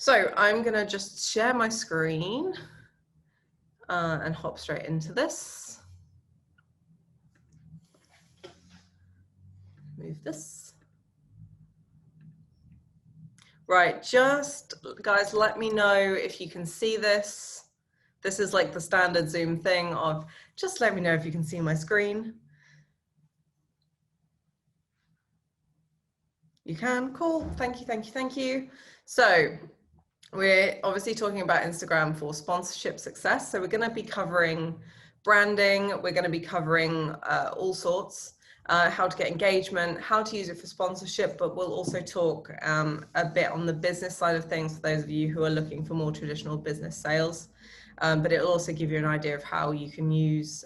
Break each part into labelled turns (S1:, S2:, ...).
S1: So I'm going to just share my screen and hop straight into this. Move this. Right, just guys, let me know if you can see this. This is like the standard Zoom thing of just let me know if you can see my screen. You can, cool, thank you, thank you, thank you. So we're obviously talking about Instagram for sponsorship success. So we're going to be covering branding. We're going to be covering all sorts, how to get engagement, how to use it for sponsorship, but we'll also talk a bit on the business side of things for those of you who are looking for more traditional business sales. But it'll also give you an idea of how you can use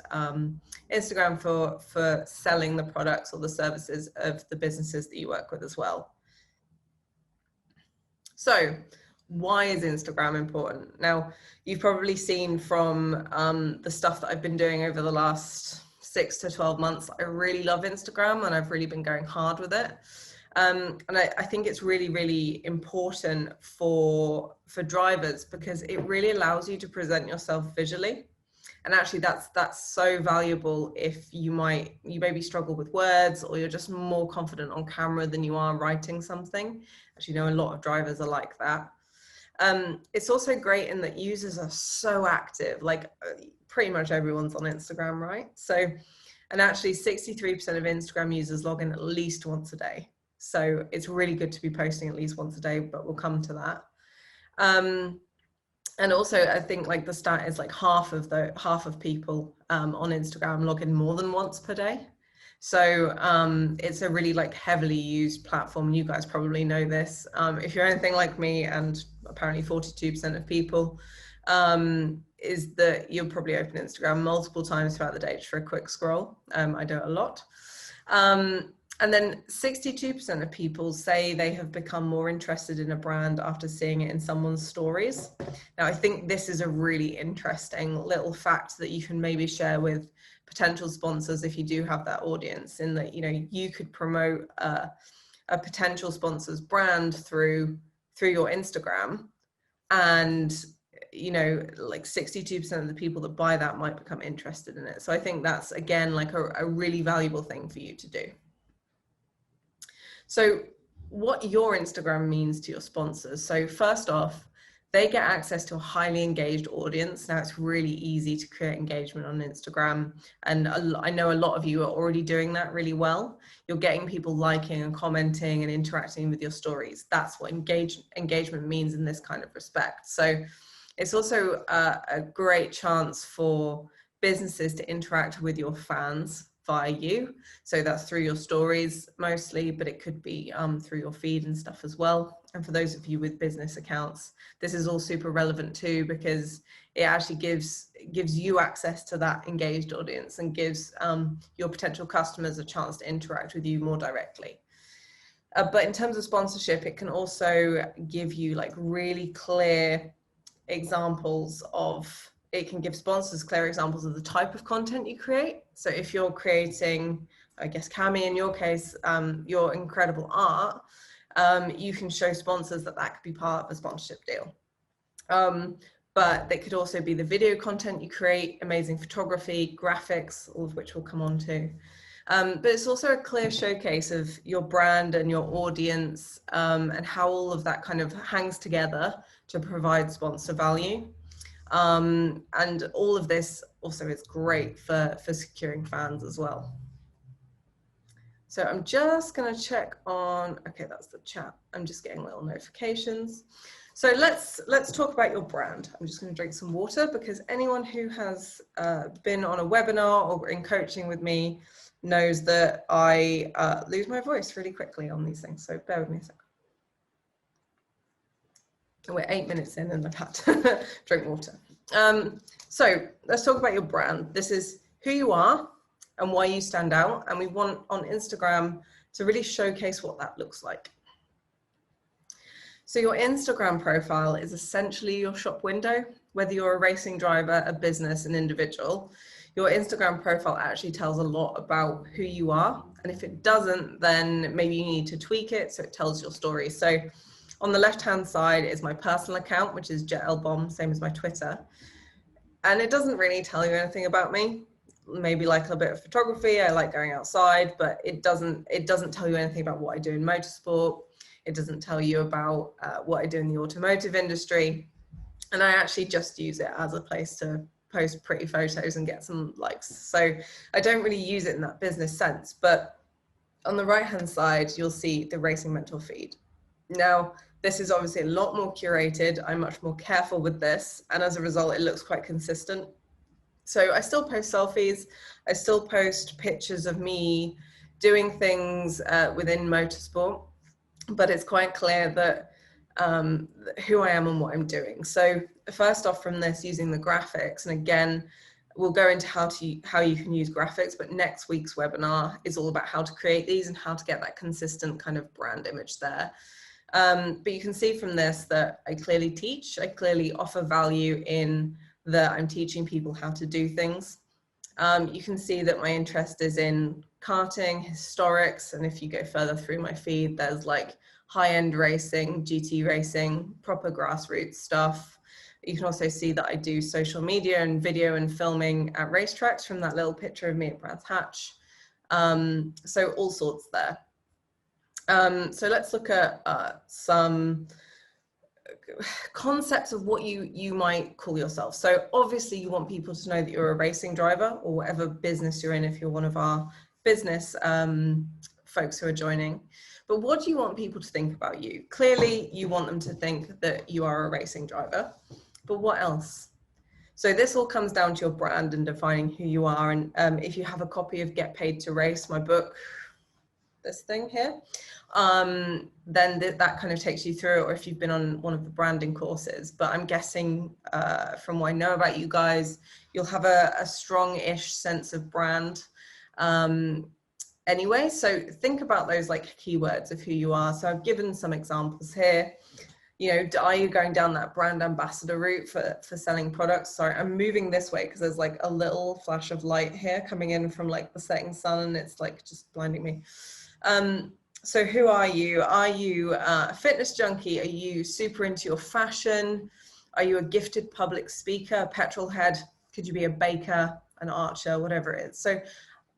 S1: Instagram for selling the products or the services of the businesses that you work with as well. So why is Instagram important? Now, you've probably seen from the stuff that I've been doing over the last 6 to 12 months, I really love Instagram and I've really been going hard with it. And I think it's really, really important for drivers because it really allows you to present yourself visually. And actually that's so valuable if you maybe struggle with words or you're just more confident on camera than you are writing something. As you know, a lot of drivers are like that. It's also great in that users are so active, like pretty much everyone's on Instagram, right? So, and actually 63% of Instagram users log in at least once a day. So it's really good to be posting at least once a day, but we'll come to that. And also I think like the stat is like half of people on Instagram log in more than once per day. So it's a really like heavily used platform. You guys probably know this. If you're anything like me, and apparently 42% of people, is that you'll probably open Instagram multiple times throughout the day just for a quick scroll. I do it a lot. And then 62% of people say they have become more interested in a brand after seeing it in someone's stories. Now, I think this is a really interesting little fact that you can maybe share with potential sponsors if you do have that audience, in that, you know, you could promote a potential sponsor's brand through your Instagram, and you know, like 62% of the people that buy that might become interested in it. So I think that's, again, like a really valuable thing for you to do. So what your Instagram means to your sponsors. So first off, they get access to a highly engaged audience. Now it's really easy to create engagement on Instagram. And I know a lot of you are already doing that really well. You're getting people liking and commenting and interacting with your stories. That's what engagement means in this kind of respect. So it's also a great chance for businesses to interact with your fans via you. So that's through your stories mostly, but it could be through your feed and stuff as well. And for those of you with business accounts, this is all super relevant too, because it actually gives you access to that engaged audience and gives your potential customers a chance to interact with you more directly. But in terms of sponsorship, it can also give you like really clear examples of, it can give sponsors clear examples of the type of content you create. So if you're creating, I guess, Cami, in your case, your incredible art, you can show sponsors that could be part of a sponsorship deal. But it could also be the video content you create, amazing photography, graphics, all of which we'll come on to. But it's also a clear showcase of your brand and your audience, and how all of that kind of hangs together to provide sponsor value. And all of this also is great for securing fans as well. So I'm just going to check on, okay, that's the chat. I'm just getting little notifications. So let's talk about your brand. I'm just going to drink some water, because anyone who has been on a webinar or in coaching with me knows that I lose my voice really quickly on these things. So bear with me a second. We're 8 minutes in and I've had to drink water. So let's talk about your brand. This is who you are and why you stand out. And we want on Instagram to really showcase what that looks like. So your Instagram profile is essentially your shop window. Whether you're a racing driver, a business, an individual, your Instagram profile actually tells a lot about who you are. And if it doesn't, then maybe you need to tweak it so it tells your story. So On the left-hand side is my personal account, which is Jet Bomb, same as my Twitter. And it doesn't really tell you anything about me. Maybe like a bit of photography. I like going outside, but it doesn't tell you anything about what I do in motorsport. It doesn't tell you about what I do in the automotive industry. And I actually just use it as a place to post pretty photos and get some likes. So I don't really use it in that business sense. But on the right-hand side, you'll see the Racing Mentor feed. Now, this is obviously a lot more curated. I'm much more careful with this. And as a result, it looks quite consistent. So I still post selfies. I still post pictures of me doing things within motorsport, but it's quite clear that who I am and what I'm doing. So first off from this, using the graphics, and again, we'll go into how you can use graphics, but next week's webinar is all about how to create these and how to get that consistent kind of brand image there. But you can see from this that I clearly teach, I clearly offer value in that I'm teaching people how to do things. You can see that my interest is in karting, historics, and if you go further through my feed, there's like high-end racing, GT racing, proper grassroots stuff. You can also see that I do social media and video and filming at racetracks from that little picture of me at Brands Hatch. So all sorts there. So let's look at some concepts of what you might call yourself. So obviously you want people to know that you're a racing driver or whatever business you're in if you're one of our business folks who are joining. But what do you want people to think about you? Clearly you want them to think that you are a racing driver, but what else? So this all comes down to your brand and defining who you are. And if you have a copy of Get Paid to Race, my book, this thing here, then that kind of takes you through it, or if you've been on one of the branding courses. But I'm guessing from what I know about you guys, you'll have a strong-ish sense of brand anyway. So think about those like keywords of who you are. So I've given some examples here. You know, are you going down that brand ambassador route for selling products? Sorry, I'm moving this way because there's like a little flash of light here coming in from like the setting sun and it's like just blinding me. So who are you? Are you a fitness junkie? Are you super into your fashion? Are you a gifted public speaker, a petrol head? Could you be a baker, an archer, whatever it is? So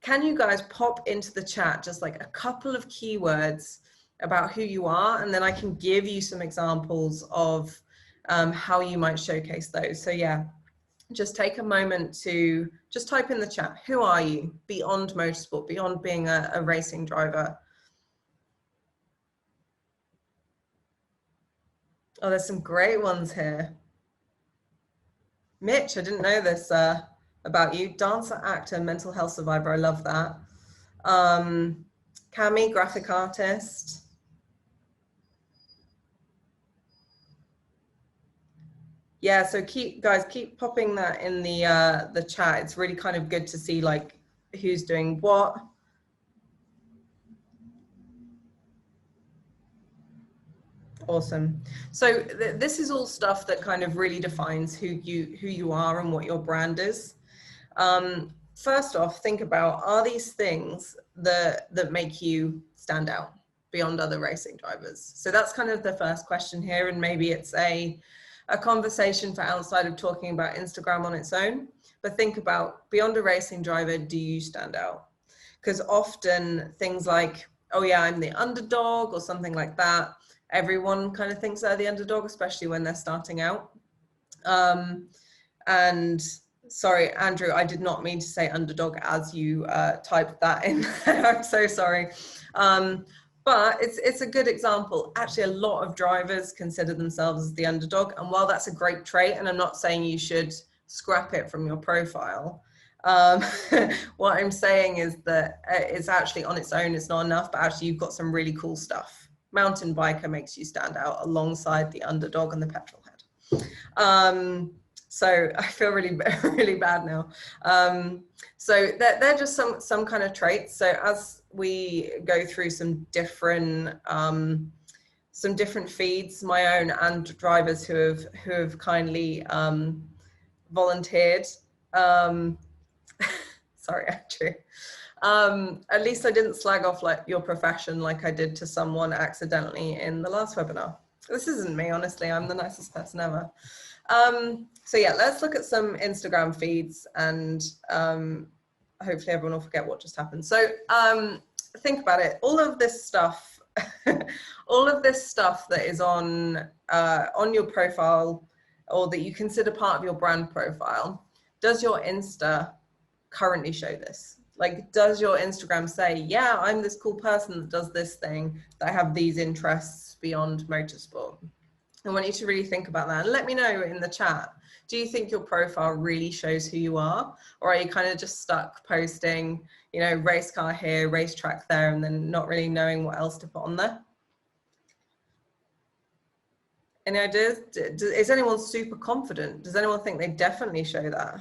S1: can you guys pop into the chat just like a couple of keywords about who you are, and then I can give you some examples of how you might showcase those. So yeah, just take a moment to just type in the chat, who are you beyond motorsport, beyond being a racing driver? Oh, there's some great ones here. Mitch, I didn't know this about you. Dancer, actor, mental health survivor. I love that. Cami, graphic artist. Yeah, so keep popping that in the chat. It's really kind of good to see like who's doing what. Awesome. So this is all stuff that kind of really defines who you are and what your brand is. First off, think about, are these things that make you stand out beyond other racing drivers? So that's kind of the first question here, and maybe it's a conversation for outside of talking about Instagram on its own, but think about, beyond a racing driver, do you stand out? Because often things like, oh yeah, I'm the underdog or something like that, everyone kind of thinks they're the underdog, especially when they're starting out. And sorry, Andrew, I did not mean to say underdog as you typed that in. I'm so sorry. But it's a good example. Actually, a lot of drivers consider themselves as the underdog. And while that's a great trait, and I'm not saying you should scrap it from your profile, what I'm saying is that it's actually on its own, it's not enough, but actually you've got some really cool stuff. Mountain biker makes you stand out alongside the underdog and the petrol head. So I feel really, really bad now. So they're just some kind of traits. So as we go through some different feeds, my own and drivers who have kindly volunteered. Sorry, Andrew. At least I didn't slag off like your profession like I did to someone accidentally in the last webinar. This isn't me, honestly. I'm the nicest person ever. So yeah, let's look at some Instagram feeds, and hopefully everyone will forget what just happened. So think about it. All of this stuff, all of this stuff that is on your profile, or that you consider part of your brand profile, does your Insta currently show this? Like, does your Instagram say, yeah, I'm this cool person that does this thing, that I have these interests beyond motorsport? I want you to really think about that, and let me know in the chat. Do you think your profile really shows who you are, or are you kind of just stuck posting, you know, race car here, racetrack there, and then not really knowing what else to put on there? Any ideas? Is anyone super confident? Does anyone think they definitely show that?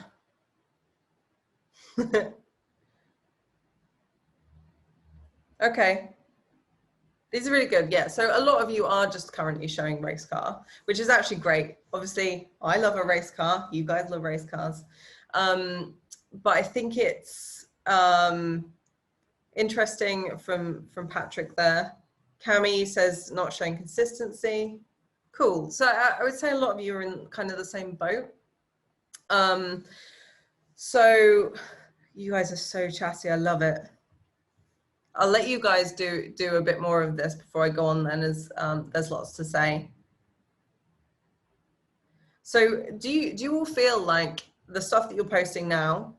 S1: Okay. These are really good. Yeah. So a lot of you are just currently showing race car, which is actually great. Obviously, I love a race car. You guys love race cars. But I think it's interesting from Patrick there. Cami says not showing consistency. Cool. So I would say a lot of you are in kind of the same boat. So you guys are so chatty. I love it. I'll let you guys do a bit more of this before I go on then, as there's lots to say. So do you all feel like the stuff that you're posting now,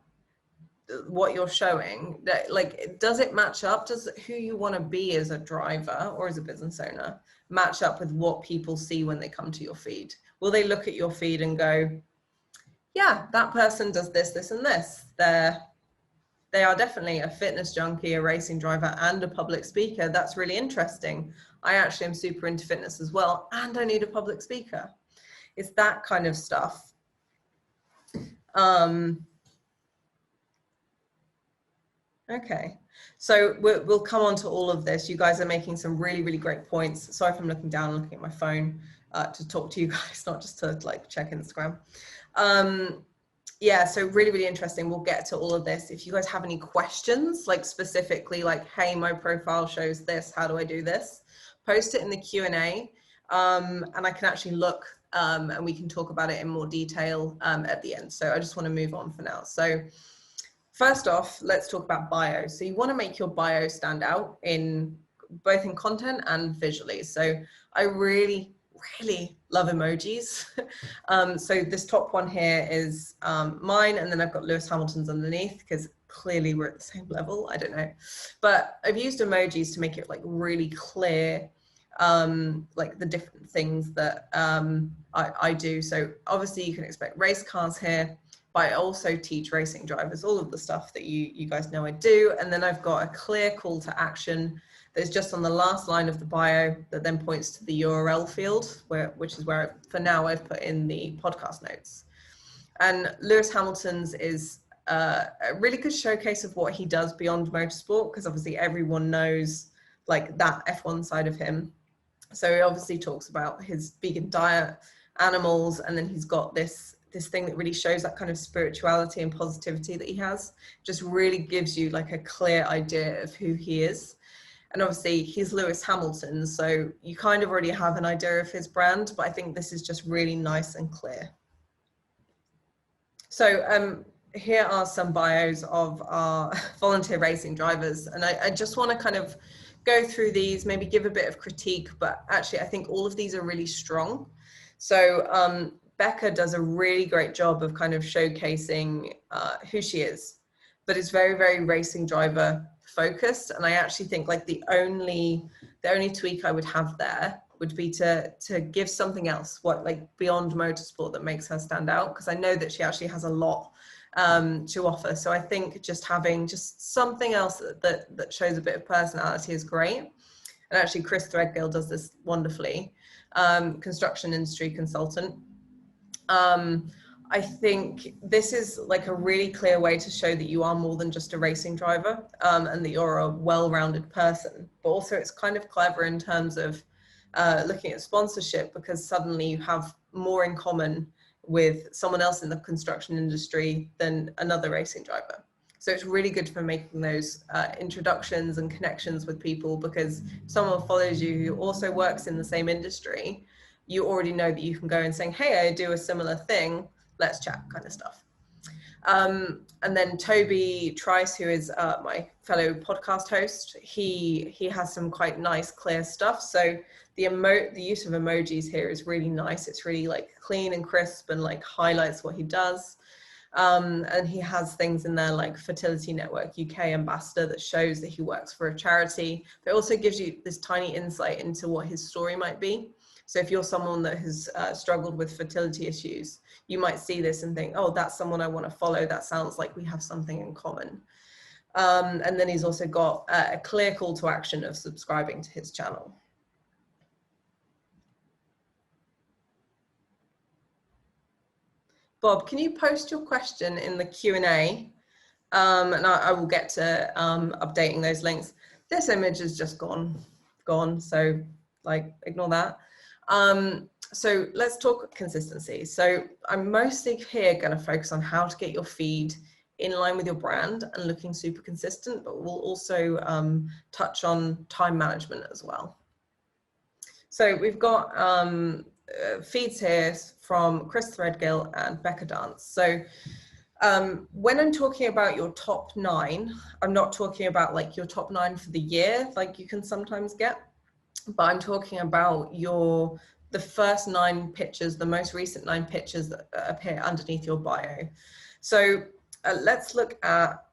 S1: what you're showing, that like, does it match up? Does who you want to be as a driver or as a business owner match up with what people see when they come to your feed? Will they look at your feed and go, yeah, that person does this, this, and this. They are definitely a fitness junkie, a racing driver, and a public speaker. That's really interesting. I actually am super into fitness as well, and I need a public speaker. It's that kind of stuff. Okay, so we'll come on to all of this. You guys are making some really, really great points. Sorry if I'm looking down and looking at my phone to talk to you guys, not just to like check Instagram. Yeah, so really, really interesting. We'll get to all of this. If you guys have any questions, like specifically like, hey, my profile shows this, how do I do this? Post it in the Q&A, and I can actually look and we can talk about it in more detail at the end. So I just want to move on for now. So first off, let's talk about bio. So you want to make your bio stand out in both in content and visually. So I really love emojis. So this top one here is mine, and then I've got Lewis Hamilton's underneath, because clearly we're at the same level. I don't know, but I've used emojis to make it like really clear, like the different things that I do. So obviously you can expect race cars here, but I also teach racing drivers all of the stuff that you guys know I do. And then I've got a clear call to action that's just on the last line of the bio that then points to the URL field, which is where, for now, I've put in the podcast notes. And Lewis Hamilton's is a really good showcase of what he does beyond motorsport, because obviously everyone knows like that F1 side of him. So he obviously talks about his vegan diet, animals, and then he's got this thing that really shows that kind of spirituality and positivity that he has. Just really gives you like a clear idea of who he is. And obviously he's Lewis Hamilton, so you kind of already have an idea of his brand, but I think this is just really nice and clear. So here are some bios of our volunteer racing drivers. And I just want to kind of go through these, maybe give a bit of critique, but actually I think all of these are really strong. So Becca does a really great job of kind of showcasing who she is, but it's very, very racing driver focused. And I actually think like the only tweak I would have there would be to give something else, what like beyond motorsport, that makes her stand out, because I know that she actually has a lot to offer. So I think just having just something else that shows a bit of personality is great. And actually Chris Threadgill does this wonderfully, construction industry consultant. I think this is like a really clear way to show that you are more than just a racing driver, and that you're a well-rounded person. But also it's kind of clever in terms of looking at sponsorship, because suddenly you have more in common with someone else in the construction industry than another racing driver. So it's really good for making those introductions and connections with people, because if someone follows you who also works in the same industry, you already know that you can go and say, hey, I do a similar thing, let's chat, kind of stuff. And then Toby Trice, who is my fellow podcast host, he has some quite nice, clear stuff. So the use of emojis here is really nice. It's really like clean and crisp and like highlights what he does. And he has things in there like Fertility Network UK ambassador that shows that he works for a charity, but it also gives you this tiny insight into what his story might be. So if you're someone that has struggled with fertility issues, you might see this and think, oh, that's someone I want to follow. That sounds like we have something in common. And then he's also got a clear call to action of subscribing to his channel. Bob, can you post your question in the Q&A? And I will get to updating those links. This image is just gone. So like, ignore that. So let's talk consistency. So I'm mostly here going to focus on how to get your feed in line with your brand and looking super consistent, but we'll also touch on time management as well. So we've got feeds here from Chris Threadgill and Becca Dance. So when I'm talking about your top 9, I'm not talking about like your top 9 for the year, like you can sometimes get, but I'm talking about the first 9 pictures, the most recent 9 pictures that appear underneath your bio. So let's look at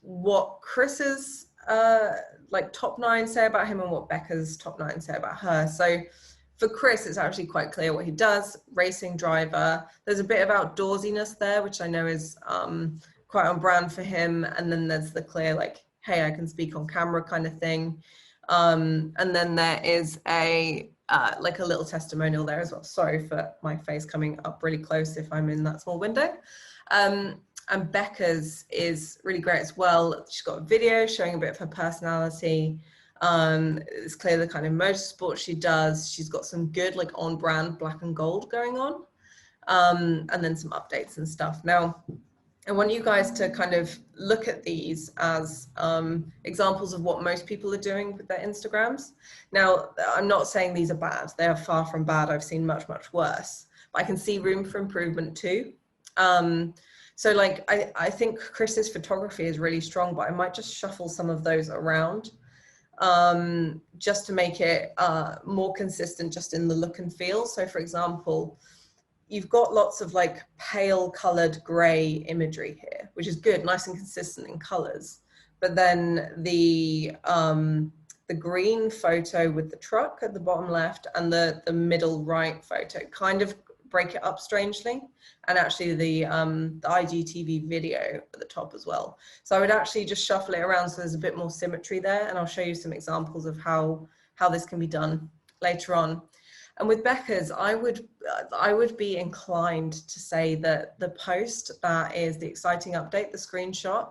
S1: what Chris's like top 9 say about him and what Becca's top 9 say about her. So for Chris, it's actually quite clear what he does. Racing driver. There's a bit of outdoorsiness there, which I know is quite on brand for him. And then there's the clear like, hey, I can speak on camera kind of thing. And then there is like a little testimonial there as well. Sorry for my face coming up really close if I'm in that small window. And Becca's is really great as well. She's got a video showing a bit of her personality. It's clear the kind of motorsport she does. She's got some good like on brand black and gold going on. And then some updates and stuff. Now, I want you guys to kind of look at these as examples of what most people are doing with their Instagrams. Now, I'm not saying these are bad. They are far from bad. I've seen much, much worse. But I can see room for improvement too. So like, I think Chris's photography is really strong, but I might just shuffle some of those around just to make it more consistent just in the look and feel. So for example, you've got lots of like pale colored gray imagery here, which is good, nice and consistent in colors. But then the green photo with the truck at the bottom left and the middle right photo kind of break it up strangely. And actually the IGTV video at the top as well. So I would actually just shuffle it around so there's a bit more symmetry there. And I'll show you some examples of how this can be done later on. And with Becca's, I would be inclined to say that the post that is the exciting update, the screenshot,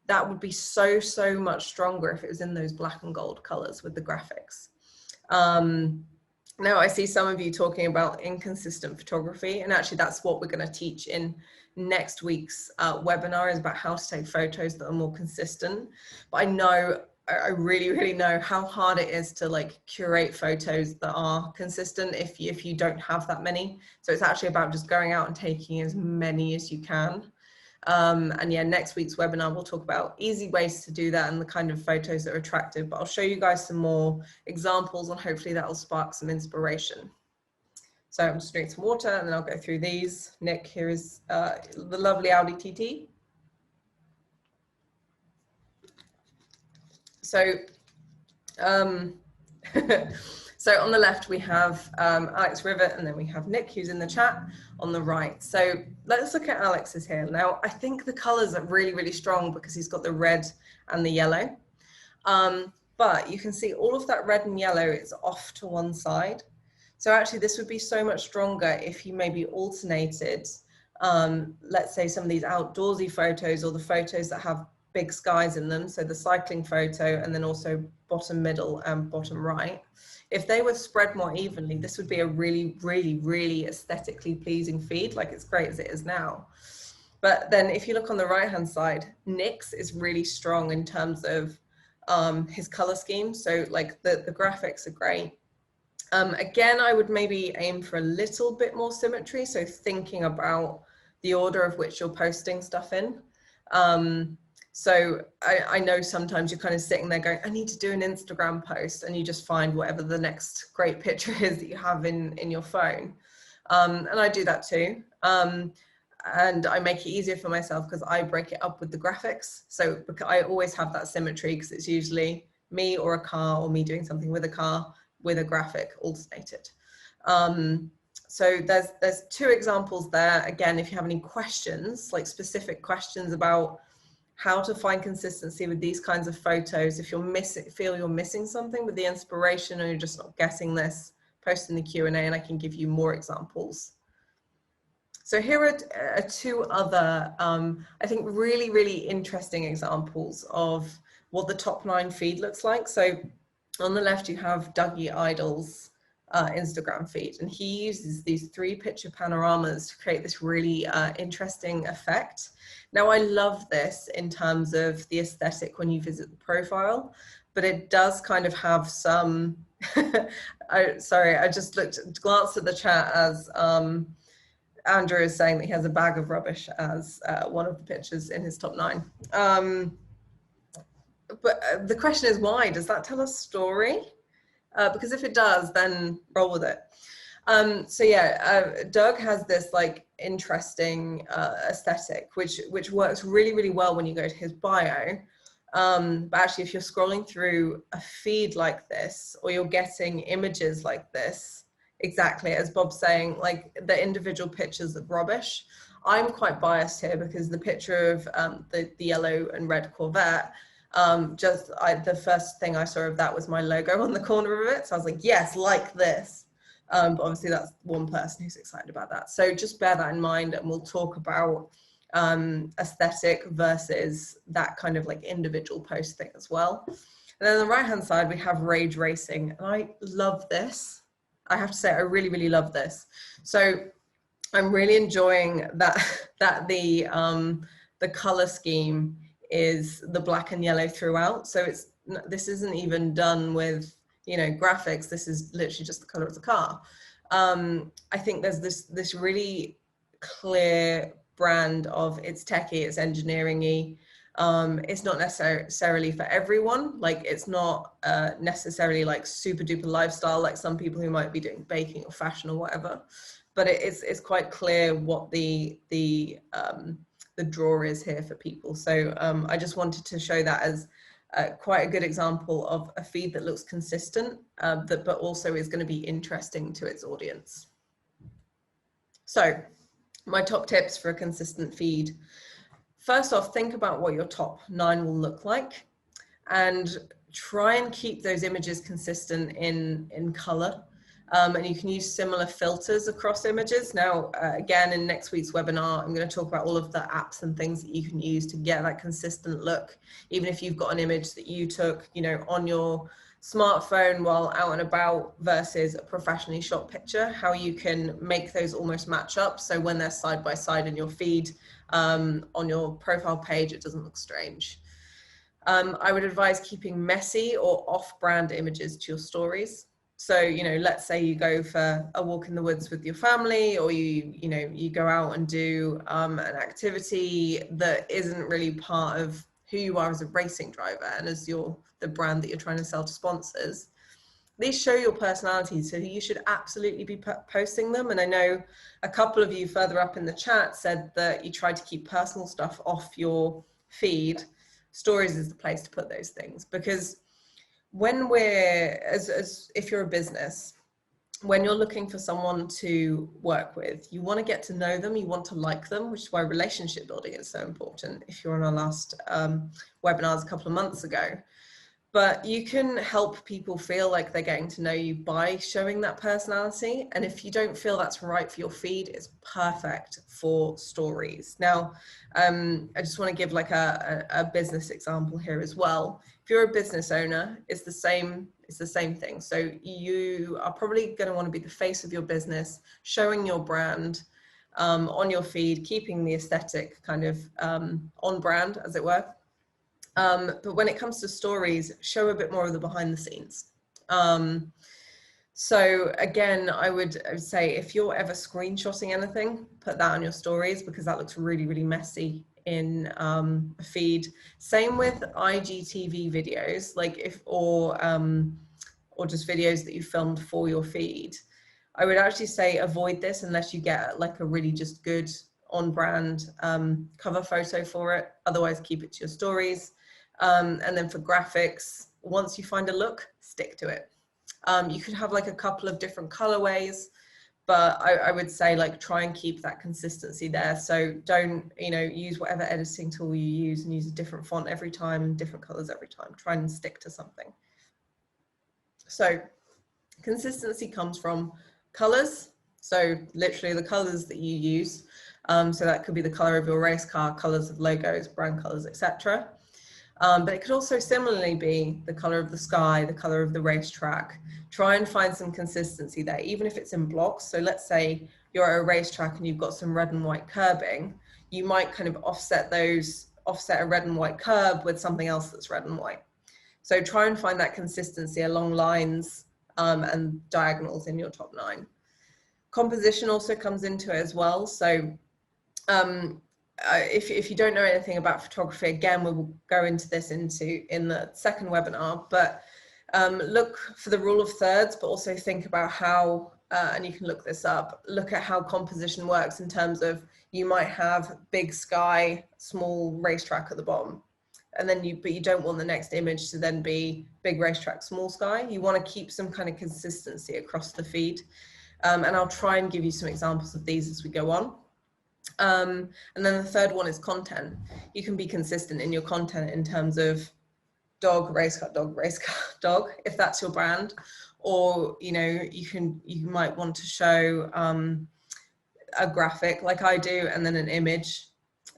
S1: that would be so much stronger if it was in those black and gold colors with the graphics. Now I see some of you talking about inconsistent photography, and actually that's what we're going to teach in next week's webinar, is about how to take photos that are more consistent. But I really know how hard it is to like curate photos that are consistent if you don't have that many. So it's actually about just going out and taking as many as you can. And yeah, next week's webinar, we'll talk about easy ways to do that and the kind of photos that are attractive, but I'll show you guys some more examples and hopefully that'll spark some inspiration. So I'm just drinking some water and then I'll go through these. Nick, here is the lovely Audi TT. So, so on the left we have Alex Rivet, and then we have Nick, who's in the chat on the right. So let's look at Alex's here. Now, I think the colors are really strong because he's got the red and the yellow. But you can see all of that red and yellow is off to one side. So actually this would be so much stronger if you maybe alternated, let's say some of these outdoorsy photos or the photos that have big skies in them. So the cycling photo and then also bottom middle and bottom right. If they were spread more evenly, this would be a really aesthetically pleasing feed, like it's great as it is now. But then if you look on the right hand side, Nick's is really strong in terms of his color scheme. So like the graphics are great. Again, I would maybe aim for a little bit more symmetry. So thinking about the order of which you're posting stuff in. So I know sometimes you're kind of sitting there going, I need to do an Instagram post, and you just find whatever the next great picture is that you have in your phone. And I do that too. And I make it easier for myself because I break it up with the graphics. So I always have that symmetry because it's usually me or a car, or me doing something with a car with a graphic alternated. So there's two examples there. Again, if you have any questions, like specific questions about how to find consistency with these kinds of photos, if feel you're missing something with the inspiration, or you're just not getting this, post in the Q&A and I can give you more examples. So here are two other, I think, really, really interesting examples of what the top 9 feed looks like. So on the left, you have Dougie Idol's Instagram feed, and he uses these 3 picture panoramas to create this really interesting effect. Now, I love this in terms of the aesthetic when you visit the profile, but it does kind of have some, sorry, I just glanced at the chat as Andrew is saying that he has a bag of rubbish as one of the pictures in his top 9. But the question is, why? Does that tell a story? Because if it does, then roll with it. So yeah, Doug has this like interesting aesthetic, which works really, really well when you go to his bio. But actually, if you're scrolling through a feed like this, or you're getting images like this, exactly as Bob's saying, like the individual pictures of rubbish. I'm quite biased here because the picture of the yellow and red Corvette, the first thing I saw of that was my logo on the corner of it. So I was like, yes, like this. But obviously that's one person who's excited about that. So just bear that in mind, and we'll talk about aesthetic versus that kind of like individual post thing as well. And then on the right hand side, we have Rage Racing, and I love this. I have to say, I really, really love this. So I'm really enjoying that the color scheme is the black and yellow throughout. So this isn't even done with, you know, graphics. This is literally just the color of the car. I think there's this really clear brand of it's techie, it's engineering-y. It's not necessarily for everyone. Like it's not necessarily like super duper lifestyle, like some people who might be doing baking or fashion or whatever. But it's quite clear what the draw is here for people. So I just wanted to show that as quite a good example of a feed that looks consistent, but also is going to be interesting to its audience. So my top tips for a consistent feed. First off, think about what your top 9 will look like, and try and keep those images consistent in color. And you can use similar filters across images. Now, again, in next week's webinar, I'm going to talk about all of the apps and things that you can use to get that consistent look, even if you've got an image that you took, you know, on your smartphone while out and about versus a professionally shot picture, how you can make those almost match up. So when they're side by side in your feed, on your profile page, it doesn't look strange. I would advise keeping messy or off-brand images to your stories. So, you know, let's say you go for a walk in the woods with your family, or you go out and do an activity that isn't really part of who you are as a racing driver and as the brand that you're trying to sell to sponsors. These show your personality, so you should absolutely be posting them. And I know a couple of you further up in the chat said that you try to keep personal stuff off your feed. Stories is the place to put those things, because when if you're a business, when you're looking for someone to work with, you want to get to know them, you want to like them, which is why relationship building is so important. If you're on our last webinars a couple of months ago, but you can help people feel like they're getting to know you by showing that personality. And if you don't feel that's right for your feed, it's perfect for stories. Now, I just want to give like a business example here as well. If you're a business owner, it's the same thing. So you are probably going to want to be the face of your business, showing your brand. on your feed, keeping the aesthetic kind of on brand, as it were. But when it comes to stories, show a bit more of the behind the scenes. So again, I would say if you're ever screenshotting anything, put that on your stories, because that looks really, really messy in a feed. Same with IGTV videos, like or just videos that you filmed for your feed. I would actually say avoid this unless you get like a really just good on brand cover photo for it. Otherwise, keep it to your stories. And then for graphics, once you find a look, stick to it. You could have like a couple of different colorways, but I would say like try and keep that consistency there. So don't, use whatever editing tool you use and use a different font every time and different colors every time. Try and stick to something. So consistency comes from colors. So literally the colors that you use. So that could be the color of your race car, colors of logos, brand colors, etc. But it could also similarly be the color of the sky, the color of the racetrack. Try and find some consistency there, even if it's in blocks. So let's say you're at a racetrack and you've got some red and white curbing. You might kind of offset a red and white curb with something else that's red and white. So try and find that consistency along lines and diagonals in your top 9. Composition also comes into it as well. So if you don't know anything about photography, again, we will go into this in the second webinar, but look for the rule of thirds, but also think about how, and you can look this up, look at how composition works in terms of you might have big sky, small racetrack at the bottom. And then but you don't want the next image to then be big racetrack, small sky. You want to keep some kind of consistency across the feed. And I'll try and give you some examples of these as we go on. And then the third one is content. You can be consistent in your content in terms of dog, race car, dog, race car, dog, if that's your brand, or, you might want to show a graphic like I do, and then an image.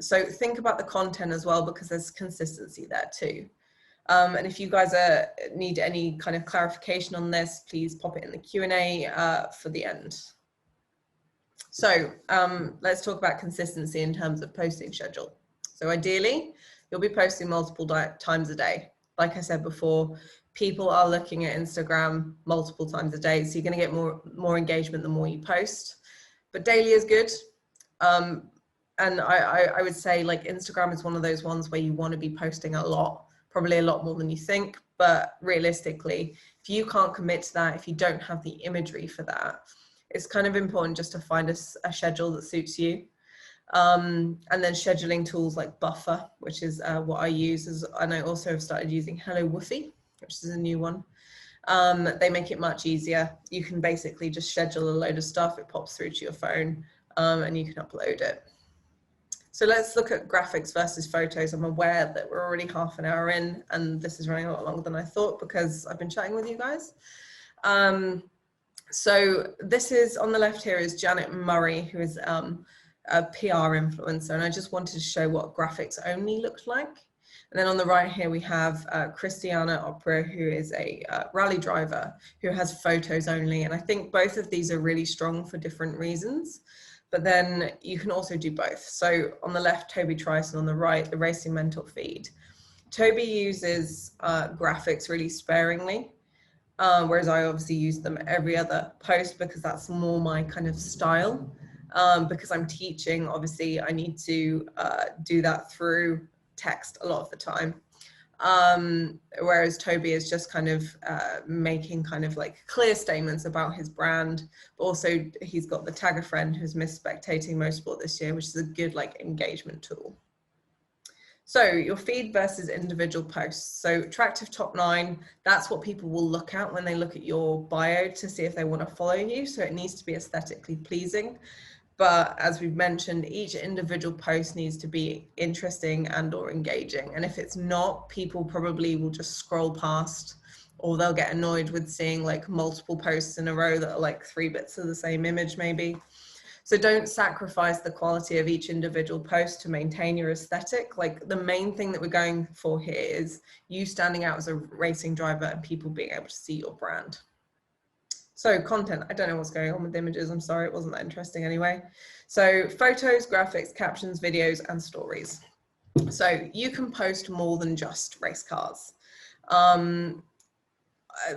S1: So think about the content as well, because there's consistency there too. And if you guys need any kind of clarification on this, please pop it in the Q&A for the end. So let's talk about consistency in terms of posting schedule. So ideally, you'll be posting multiple times a day. Like I said before, people are looking at Instagram multiple times a day, so you're going to get more engagement the more you post. But daily is good. And I would say like Instagram is one of those ones where you want to be posting a lot, probably a lot more than you think. But realistically, if you can't commit to that, if you don't have the imagery for that, it's kind of important just to find a schedule that suits you. And then scheduling tools like Buffer, which is what I use, and I also have started using Hello Woofy, which is a new one. They make it much easier. You can basically just schedule a load of stuff, it pops through to your phone, and you can upload it. So let's look at graphics versus photos. I'm aware that we're already half an hour in, and this is running a lot longer than I thought because I've been chatting with you guys. So this is, on the left here is Janet Murray, who is a PR influencer, and I just wanted to show what graphics only looked like. And then on the right here we have Christiana Opera, who is a rally driver who has photos only, and I think both of these are really strong for different reasons. But then you can also do both. So on the left, Toby Trice, and on the right, the Racing Mentor feed. Toby uses graphics really sparingly, whereas I obviously use them every other post because that's more my kind of style. Because I'm teaching, obviously I need to do that through text a lot of the time. Whereas Toby is just kind of making kind of like clear statements about his brand, but also he's got the Tag a Friend who's missed Spectating Motorsport this year, which is a good like engagement tool. So your feed versus individual posts. So attractive top 9, that's what people will look at when they look at your bio to see if they want to follow you. So it needs to be aesthetically pleasing. But as we've mentioned, each individual post needs to be interesting and or engaging. And if it's not, people probably will just scroll past, or they'll get annoyed with seeing like multiple posts in a row that are like 3 bits of the same image maybe. So don't sacrifice the quality of each individual post to maintain your aesthetic. Like the main thing that we're going for here is you standing out as a racing driver and people being able to see your brand. So content, I don't know what's going on with images. I'm sorry, it wasn't that interesting anyway. So photos, graphics, captions, videos, and stories. So you can post more than just race cars.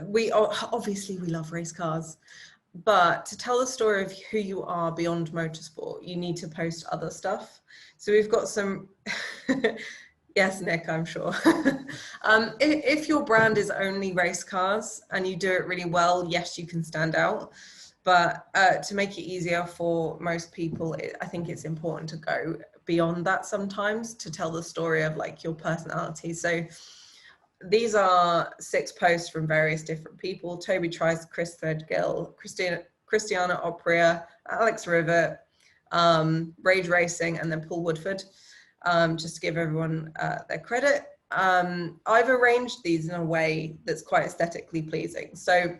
S1: We obviously we love race cars, but to tell the story of who you are beyond motorsport, you need to post other stuff. So we've got some, yes, Nick, I'm sure. If your brand is only race cars and you do it really well, yes, you can stand out. But to make it easier for most people, I think it's important to go beyond that sometimes to tell the story of like your personality. So these are 6 posts from various different people: Toby Trice, Chris Threadgill, Christiana Opria, Alex Rivet, Rage Racing, and then Paul Woodford, just to give everyone their credit. I've arranged these in a way that's quite aesthetically pleasing. So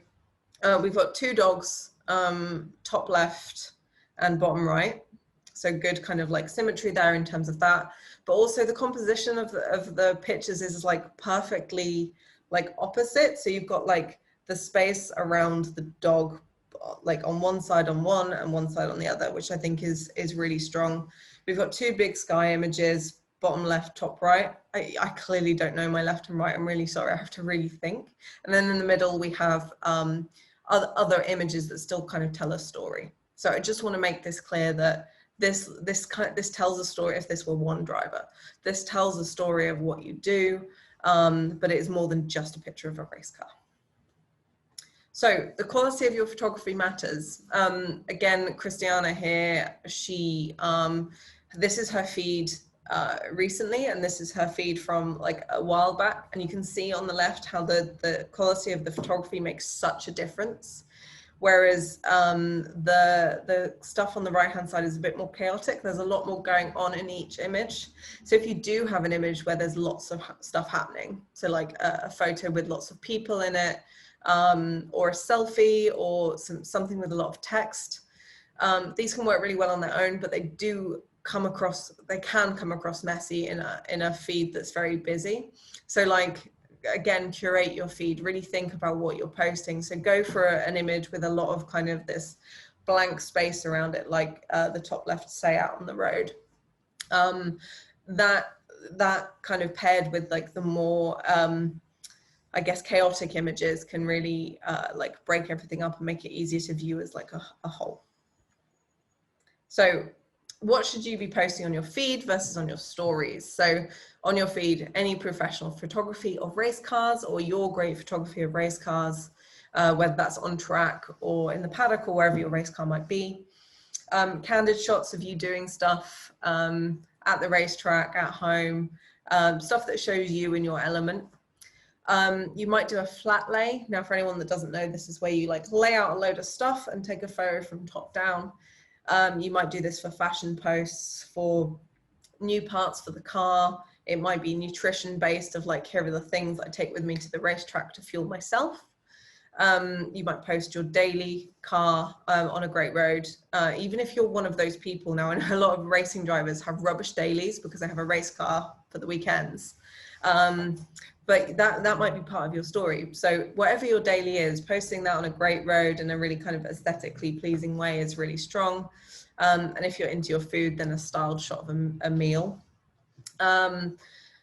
S1: we've got 2 dogs, top left and bottom right. So good kind of like symmetry there in terms of that. But also the composition of the pictures is like perfectly like opposite. So you've got like the space around the dog, like on one side on one and one side on the other, which I think is really strong. We've got 2 big sky images, bottom left, top right. I clearly don't know my left and right. I'm really sorry. I have to really think. And then in the middle, we have other images that still kind of tell a story. So I just want to make this clear that this tells a story. If this were one driver, this tells a story of what you do, but it is more than just a picture of a race car. So the quality of your photography matters. Again, Christiana here, she this is her feed recently, and this is her feed from like a while back, and you can see on the left how the quality of the photography makes such a difference. Whereas the stuff on the right hand side is a bit more chaotic. There's a lot more going on in each image. So if you do have an image where there's lots of stuff happening, so like a photo with lots of people in it, or a selfie, or something with a lot of text, these can work really well on their own, but they can come across messy in a feed that's very busy. So like, again, curate your feed, really think about what you're posting. So go for an image with a lot of kind of this blank space around it, like the top left, say, out on the road. That kind of paired with like the more I guess chaotic images can really like break everything up and make it easier to view as like a whole. So what should you be posting on your feed versus on your stories? So on your feed, any professional photography of race cars or your great photography of race cars, whether that's on track or in the paddock or wherever your race car might be. Candid shots of you doing stuff at the racetrack, at home, stuff that shows you in your element. You might do a flat lay. Now, for anyone that doesn't know, this is where you like lay out a load of stuff and take a photo from top down. You might do this for fashion posts, for new parts for the car. It might be nutrition based, of like, here are the things I take with me to the racetrack to fuel myself. You might post your daily car on a great road. Even if you're one of those people, now I know a lot of racing drivers have rubbish dailies because they have a race car for the weekends. But that might be part of your story. So whatever your daily is, posting that on a great road in a really kind of aesthetically pleasing way is really strong. And if you're into your food, then a styled shot of a meal.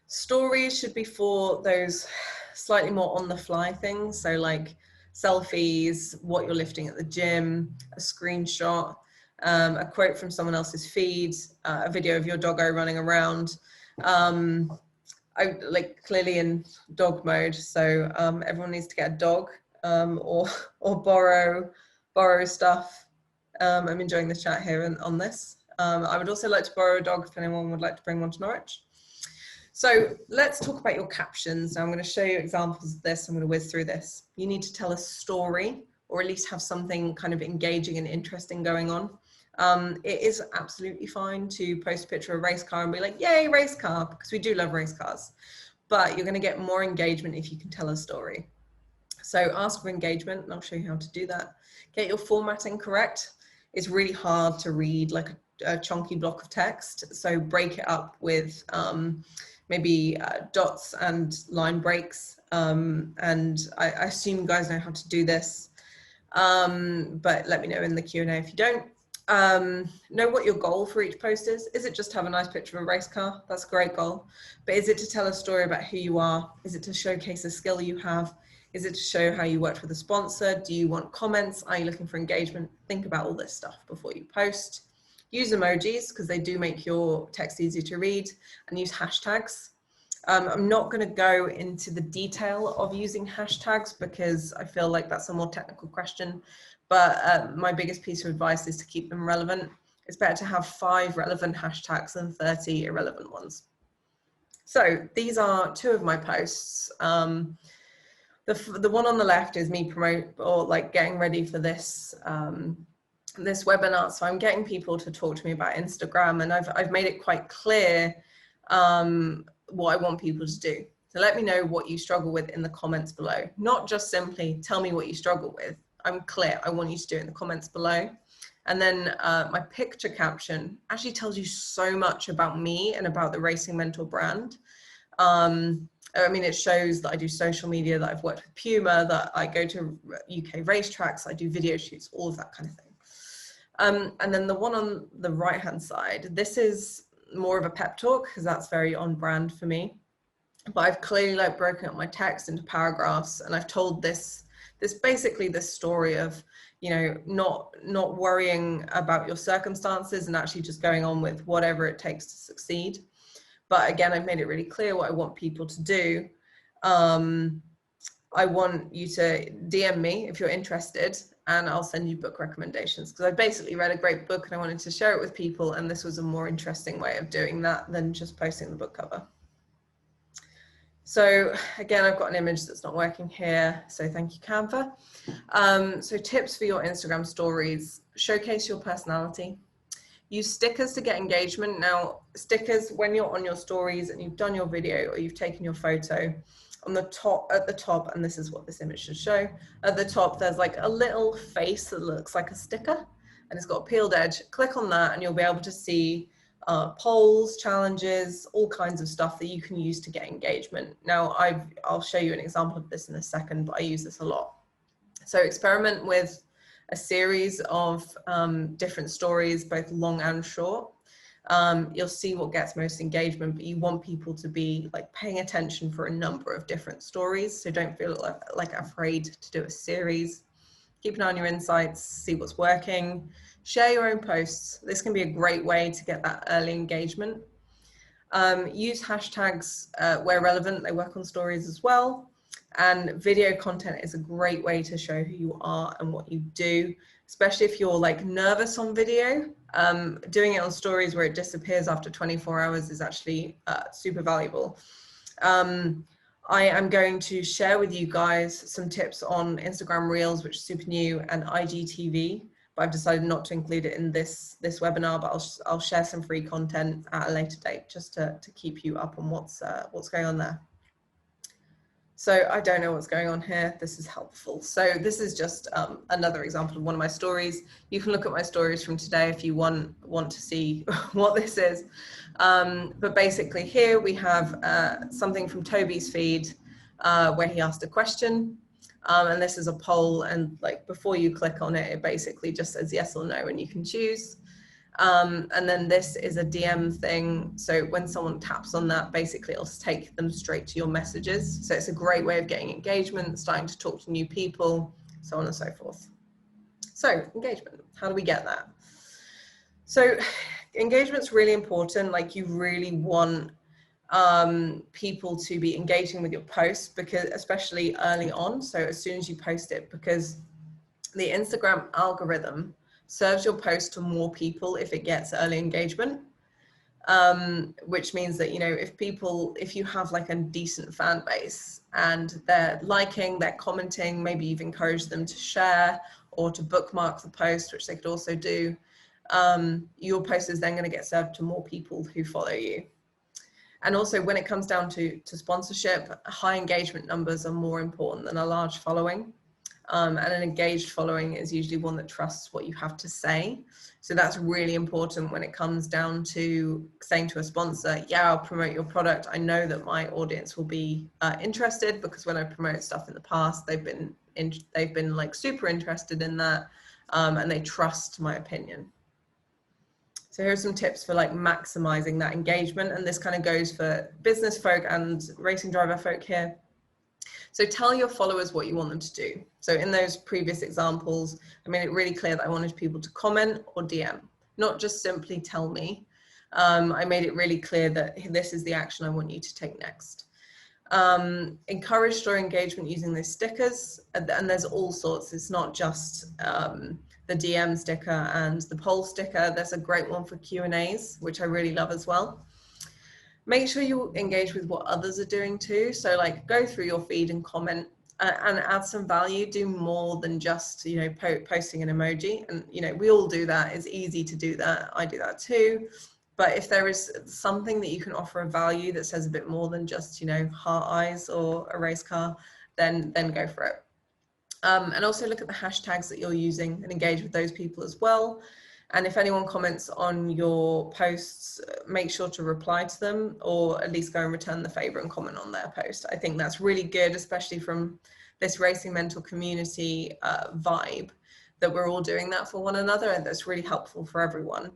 S1: Stories should be for those slightly more on the fly things. So like selfies, what you're lifting at the gym, a screenshot, a quote from someone else's feed, a video of your doggo running around. I like clearly in dog mode, so everyone needs to get a dog or borrow stuff. I'm enjoying the chat here on this. I would also like to borrow a dog if anyone would like to bring one to Norwich. So let's talk about your captions. Now I'm going to show you examples of this. I'm going to whiz through this. You need to tell a story, or at least have something kind of engaging and interesting going on. It is absolutely fine to post a picture of a race car and be like, yay, race car, because we do love race cars. But you're going to get more engagement if you can tell a story. So ask for engagement, and I'll show you how to do that. Get your formatting correct. It's really hard to read like a chunky block of text. So break it up with maybe dots and line breaks. And I assume you guys know how to do this. But let me know in the Q&A if you don't. Know what your goal for each post is. Is it just to have a nice picture of a race car? That's a great goal. But is it to tell a story about who you are? Is it to showcase a skill you have? Is it to show how you worked with a sponsor? Do you want comments? Are you looking for engagement? Think about all this stuff before you post. Use emojis because they do make your text easier to read, and use hashtags. I'm not going to go into the detail of using hashtags because I feel like that's a more technical question, but my biggest piece of advice is to keep them relevant. It's better to have 5 relevant hashtags than 30 irrelevant ones. So these are 2 of my posts. The one on the left is me getting ready for this this webinar. So I'm getting people to talk to me about Instagram, and I've made it quite clear what I want people to do. So let me know what you struggle with in the comments below. Not just simply tell me what you struggle with. I'm clear. I want you to do it in the comments below. And then my picture caption actually tells you so much about me and about the Racing Mentor brand. I mean, it shows that I do social media, that I've worked with Puma, that I go to UK racetracks, I do video shoots, all of that kind of thing. And then the one on the right-hand side, this is more of a pep talk because that's very on brand for me. But I've clearly broken up my text into paragraphs, and I've told this basically this story of, you know, not worrying about your circumstances and actually just going on with whatever it takes to succeed. But again, I've made it really clear what I want people to do. I want you to DM me if you're interested, and I'll send you book recommendations, because I basically read a great book and I wanted to share it with people, and this was a more interesting way of doing that than just posting the book cover. So again, I've got an image that's not working here, so thank you, Canva. So tips for your Instagram stories: showcase your personality. Use stickers to get engagement. Now, stickers, when you're on your stories and you've done your video or you've taken your photo, on the top, at the top, and this is what this image should show, at the top there's like a little face that looks like a sticker, and it's got a peeled edge. Click on that and you'll be able to see polls, challenges, all kinds of stuff that you can use to get engagement. Now, I'll show you an example of this in a second, but I use this a lot. So experiment with a series of different stories, both long and short. You'll see what gets most engagement, but you want people to be paying attention for a number of different stories. So don't feel like afraid to do a series. Keep an eye on your insights, see what's working, share your own posts. This can be a great way to get that early engagement. Use hashtags where relevant. They work on stories as well. And video content is a great way to show who you are and what you do, especially if you're nervous on video. Doing it on stories where it disappears after 24 hours is actually super valuable. I am going to share with you guys some tips on Instagram Reels, which is super new, and IGTV, but I've decided not to include it in this webinar, but I'll share some free content at a later date just to keep you up on what's going on there. So I don't know what's going on here. This is helpful. So this is just another example of one of my stories. You can look at my stories from today if you want to see what this is. But basically here we have something from Toby's feed where he asked a question. And this is a poll, and before you click on it, it basically just says yes or no, and you can choose. And then this is a DM thing. So when someone taps on that, basically it'll take them straight to your messages. So it's a great way of getting engagement, starting to talk to new people, so on and so forth. So engagement, how do we get that? So engagement's really important. You really want people to be engaging with your posts, because especially early on. So as soon as you post it, because the Instagram algorithm serves your post to more people if it gets early engagement, which means that, if you have a decent fan base and they're liking, they're commenting, maybe you've encouraged them to share or to bookmark the post, which they could also do, your post is then going to get served to more people who follow you. And also when it comes down to sponsorship, high engagement numbers are more important than a large following. And an engaged following is usually one that trusts what you have to say. So that's really important when it comes down to saying to a sponsor, yeah, I'll promote your product. I know that my audience will be interested, because when I promote stuff in the past, they've been they've been like super interested in that, and they trust my opinion. So here's some tips for like maximizing that engagement, and this kind of goes for business folk and racing driver folk here. So tell your followers what you want them to do. So in those previous examples, I made it really clear that I wanted people to comment or DM, not just simply tell me. I made it really clear that this is the action I want you to take next. Encourage story engagement using these stickers, and there's all sorts. It's not just the DM sticker and the poll sticker. There's a great one for Q&As, which I really love as well. Make sure you engage with what others are doing too. So like go through your feed and comment and add some value. Do more than just, you know, posting an emoji. And, you know, we all do that. It's easy to do that. I do that too. But if there is something that you can offer a value that says a bit more than just, you know, heart eyes or a race car, then go for it. And also look at the hashtags that you're using and engage with those people as well. And if anyone comments on your posts, make sure to reply to them, or at least go and return the favor and comment on their post. I think that's really good, especially from this Racing Mentor community vibe, that we're all doing that for one another, and that's really helpful for everyone.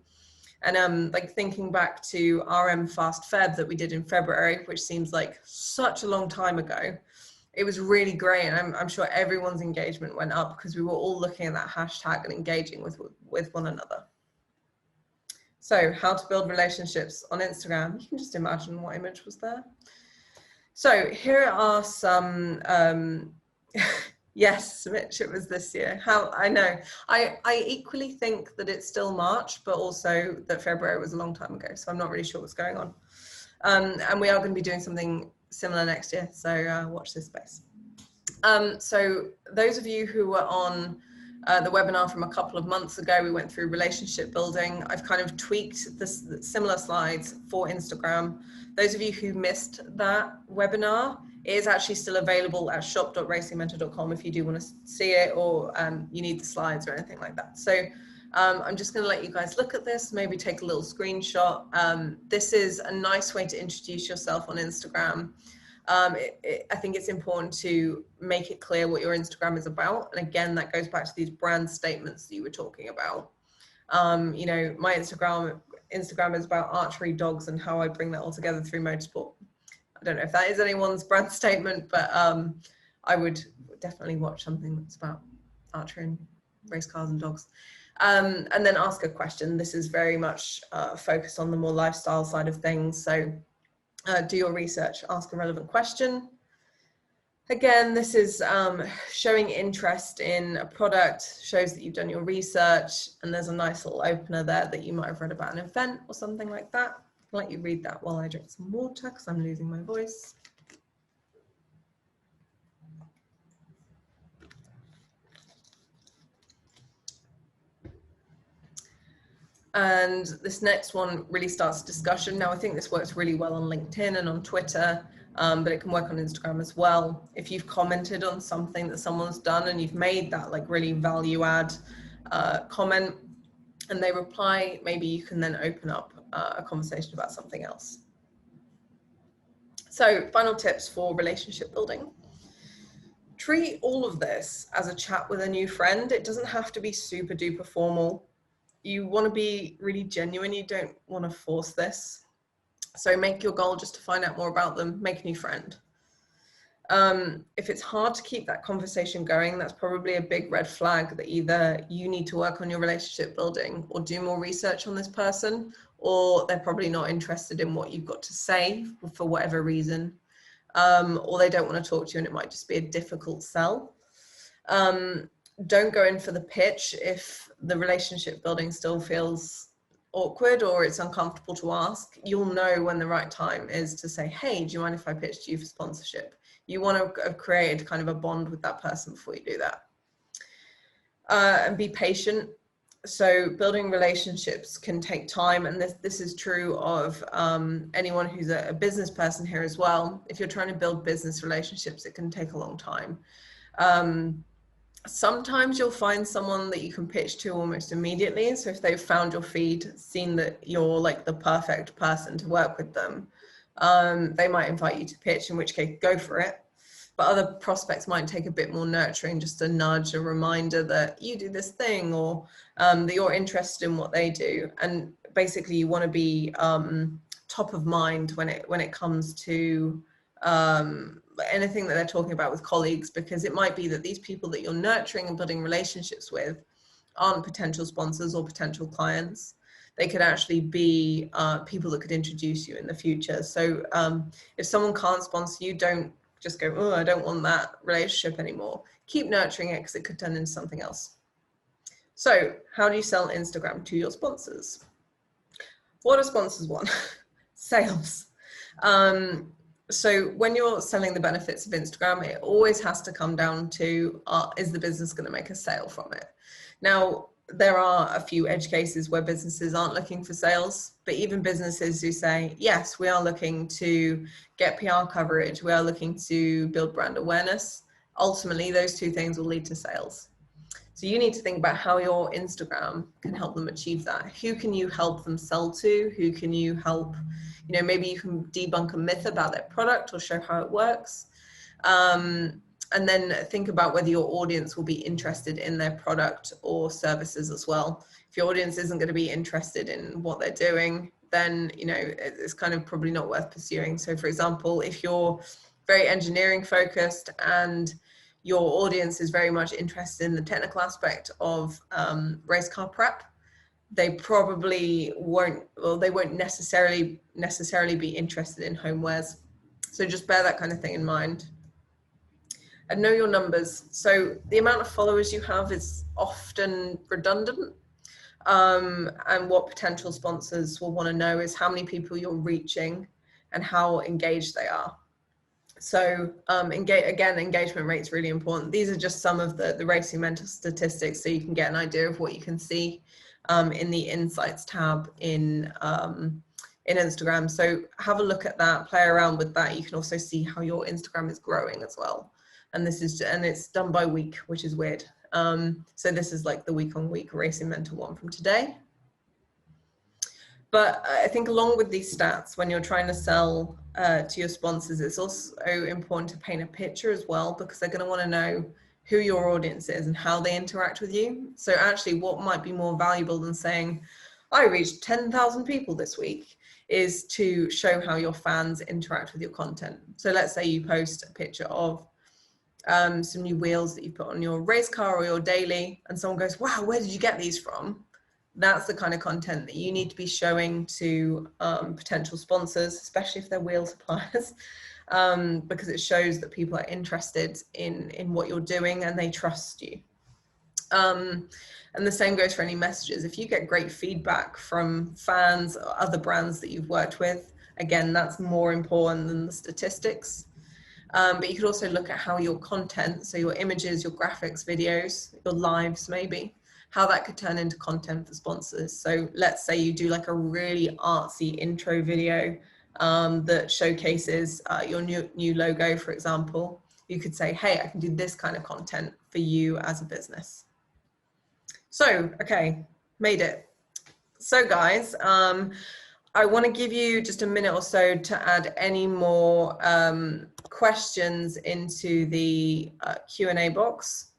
S1: And like thinking back to RM Fast Feb that we did in February, which seems like such a long time ago, it was really great, and I'm sure everyone's engagement went up because we were all looking at that hashtag and engaging with one another. So how to build relationships on Instagram. You can just imagine what image was there. So here are some, yes, Mitch, it was this year. How I know. I equally think that it's still March, but also that February was a long time ago. So I'm not really sure what's going on. And we are going to be doing something similar next year. So watch this space. So those of you who were on the webinar from a couple of months ago, we went through relationship building. I've kind of tweaked the similar slides for Instagram. Those of you who missed that webinar, it is actually still available at shop.racingmentor.com if you do want to see it, or you need the slides or anything like that. So I'm just going to let you guys look at this, maybe take a little screenshot. This is a nice way to introduce yourself on Instagram. I think it's important to make it clear what your Instagram is about. And again, that goes back to these brand statements that you were talking about. You know, my Instagram is about archery, dogs, and how I bring that all together through motorsport. I don't know if that is anyone's brand statement, but I would definitely watch something that's about archery and race cars and dogs. And then ask a question. This is very much focused on the more lifestyle side of things. So do your research, ask a relevant question. Again, this is showing interest in a product, shows that you've done your research, and there's a nice little opener there that you might have read about an event or something like that. I'll let you read that while I drink some water because I'm losing my voice. And this next one really starts a discussion. Now, I think this works really well on LinkedIn and on Twitter, but it can work on Instagram as well. If you've commented on something that someone's done and you've made that like really value add comment and they reply, maybe you can then open up a conversation about something else. So final tips for relationship building. Treat all of this as a chat with a new friend. It doesn't have to be super duper formal. You want to be really genuine. You don't want to force this. So make your goal just to find out more about them, make a new friend. If it's hard to keep that conversation going, that's probably a big red flag that either you need to work on your relationship building or do more research on this person, or they're probably not interested in what you've got to say for whatever reason, or they don't want to talk to you and it might just be a difficult sell. Don't go in for the pitch if the relationship building still feels awkward or it's uncomfortable to ask. You'll know when the right time is to say, hey, do you mind if I pitched you for sponsorship? You want to have created kind of a bond with that person before you do that. And be patient. So building relationships can take time, and this is true of anyone who's a business person here as well. If you're trying to build business relationships, it can take a long time. Sometimes you'll find someone that you can pitch to almost immediately. So if they've found your feed, seen that you're like the perfect person to work with them, they might invite you to pitch, in which case go for it. But other prospects might take a bit more nurturing, just a nudge, a reminder that you do this thing, or that you're interested in what they do. And basically you want to be top of mind when it comes to anything that they're talking about with colleagues, because it might be that these people that you're nurturing and building relationships with aren't potential sponsors or potential clients. They could actually be people that could introduce you in the future. So if someone can't sponsor you, don't just go, oh, I don't want that relationship anymore. Keep nurturing it, because it could turn into something else. So how do you sell Instagram to your sponsors? What do sponsors want? Sales. So when you're selling the benefits of Instagram, it always has to come down to, is the business going to make a sale from it? Now, there are a few edge cases where businesses aren't looking for sales, but even businesses who say, yes, we are looking to get PR coverage, we are looking to build brand awareness, ultimately those two things will lead to sales. So you need to think about how your Instagram can help them achieve that. Who can you help them sell to? Who can you help? You know, maybe you can debunk a myth about their product or show how it works. And then think about whether your audience will be interested in their product or services as well. If your audience isn't going to be interested in what they're doing, then, you know, it's kind of probably not worth pursuing. So for example, if you're very engineering focused and your audience is very much interested in the technical aspect of race car prep, they probably won't, well, they won't necessarily be interested in homewares. So just bear that kind of thing in mind. And know your numbers. So the amount of followers you have is often redundant. And what potential sponsors will want to know is how many people you're reaching and how engaged they are. So engagement rate is really important. These are just some of the Racing Mentor statistics, so you can get an idea of what you can see in the Insights tab in Instagram. So have a look at that, play around with that. You can also see how your Instagram is growing as well. And it's done by week, which is weird. So this is like the week-on-week Racing Mentor one from today. But I think along with these stats, when you're trying to sell to your sponsors, it's also important to paint a picture as well, because they're going to want to know who your audience is and how they interact with you. So actually what might be more valuable than saying, I reached 10,000 people this week, is to show how your fans interact with your content. So let's say you post a picture of some new wheels that you put on your race car or your daily, and someone goes, wow, where did you get these from? That's the kind of content that you need to be showing to potential sponsors, especially if they're wheel suppliers, because it shows that people are interested in what you're doing and they trust you. And the same goes for any messages. If you get great feedback from fans or other brands that you've worked with, again, that's more important than the statistics. But you could also look at how your content, so your images, your graphics, videos, your lives maybe, how that could turn into content for sponsors. So let's say you do like a really artsy intro video that showcases your new logo, for example. You could say, hey, I can do this kind of content for you as a business. So, okay, made it. So guys, I want to give you just a minute or so to add any more questions into the Q&A box.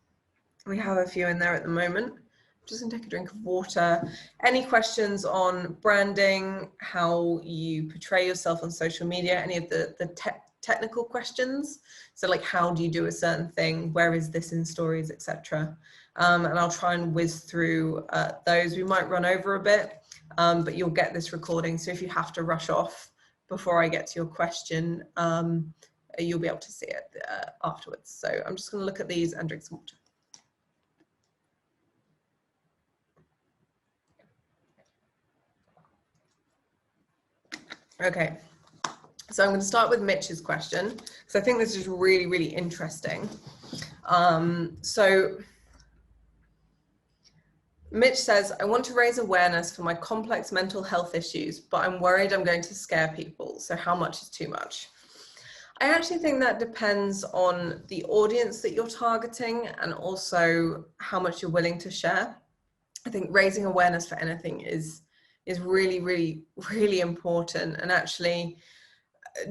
S1: We have a few in there at the moment. I'm just going to take a drink of water. Any questions on branding, how you portray yourself on social media, any of the technical questions? So like, how do you do a certain thing? Where is this in stories, etc. And I'll try and whiz through those. We might run over a bit, but you'll get this recording. So if you have to rush off before I get to your question, you'll be able to see it afterwards. So I'm just going to look at these and drink some water. Okay, so I'm going to start with Mitch's question, because I think this is really, really interesting. So Mitch says, I want to raise awareness for my complex mental health issues, but I'm worried I'm going to scare people. So how much is too much? I actually think that depends on the audience that you're targeting and also how much you're willing to share. I think raising awareness for anything is really, really, really important. And actually,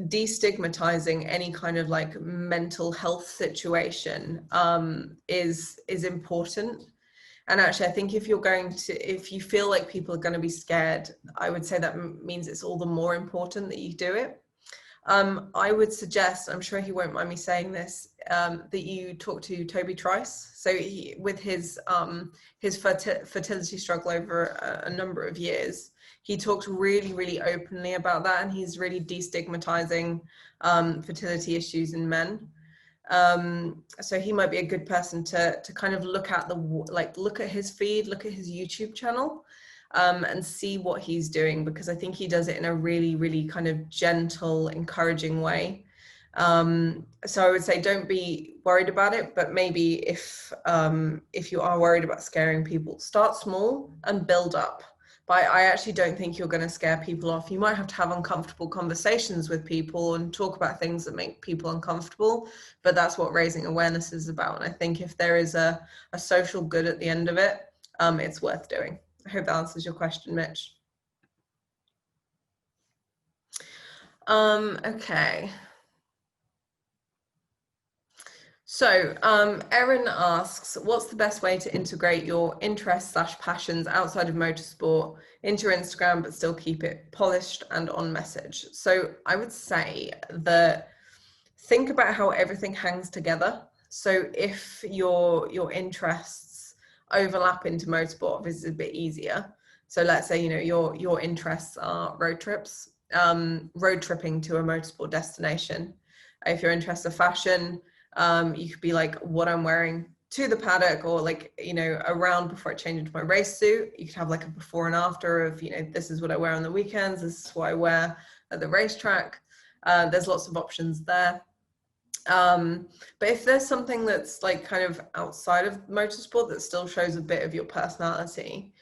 S1: destigmatizing any kind of like mental health situation is important. And actually, I think if you feel like people are going to be scared, I would say that means it's all the more important that you do it. I would suggest, I'm sure he won't mind me saying this, that you talk to Toby Trice. So with his fertility struggle over a number of years, he talked really, really openly about that, and he's really destigmatizing fertility issues in men. So he might be a good person to kind of look at look at his feed, look at his YouTube channel, and see what he's doing, because I think he does it in a really, really kind of gentle, encouraging way. So I would say don't be worried about it, but maybe if you are worried about scaring people, start small and build up. But I actually don't think you're going to scare people off. You might have to have uncomfortable conversations with people and talk about things that make people uncomfortable, but that's what raising awareness is about. And I think if there is a social good at the end of it, it's worth doing. I hope that answers your question, Mitch. Okay. So Erin asks, what's the best way to integrate your interests/passions outside of motorsport into your Instagram, but still keep it polished and on message? So I would say that think about how everything hangs together. So if your interests overlap into motorsport, this is a bit easier. So let's say, your interests are road trips, road tripping to a motorsport destination. If your interests are fashion, you could be like, what I'm wearing to the paddock, or like, around before I change into my race suit. You could have like a before and after of, this is what I wear on the weekends, this is what I wear at the racetrack. There's lots of options there. But if there's something that's like kind of outside of motorsport that still shows a bit of your personality,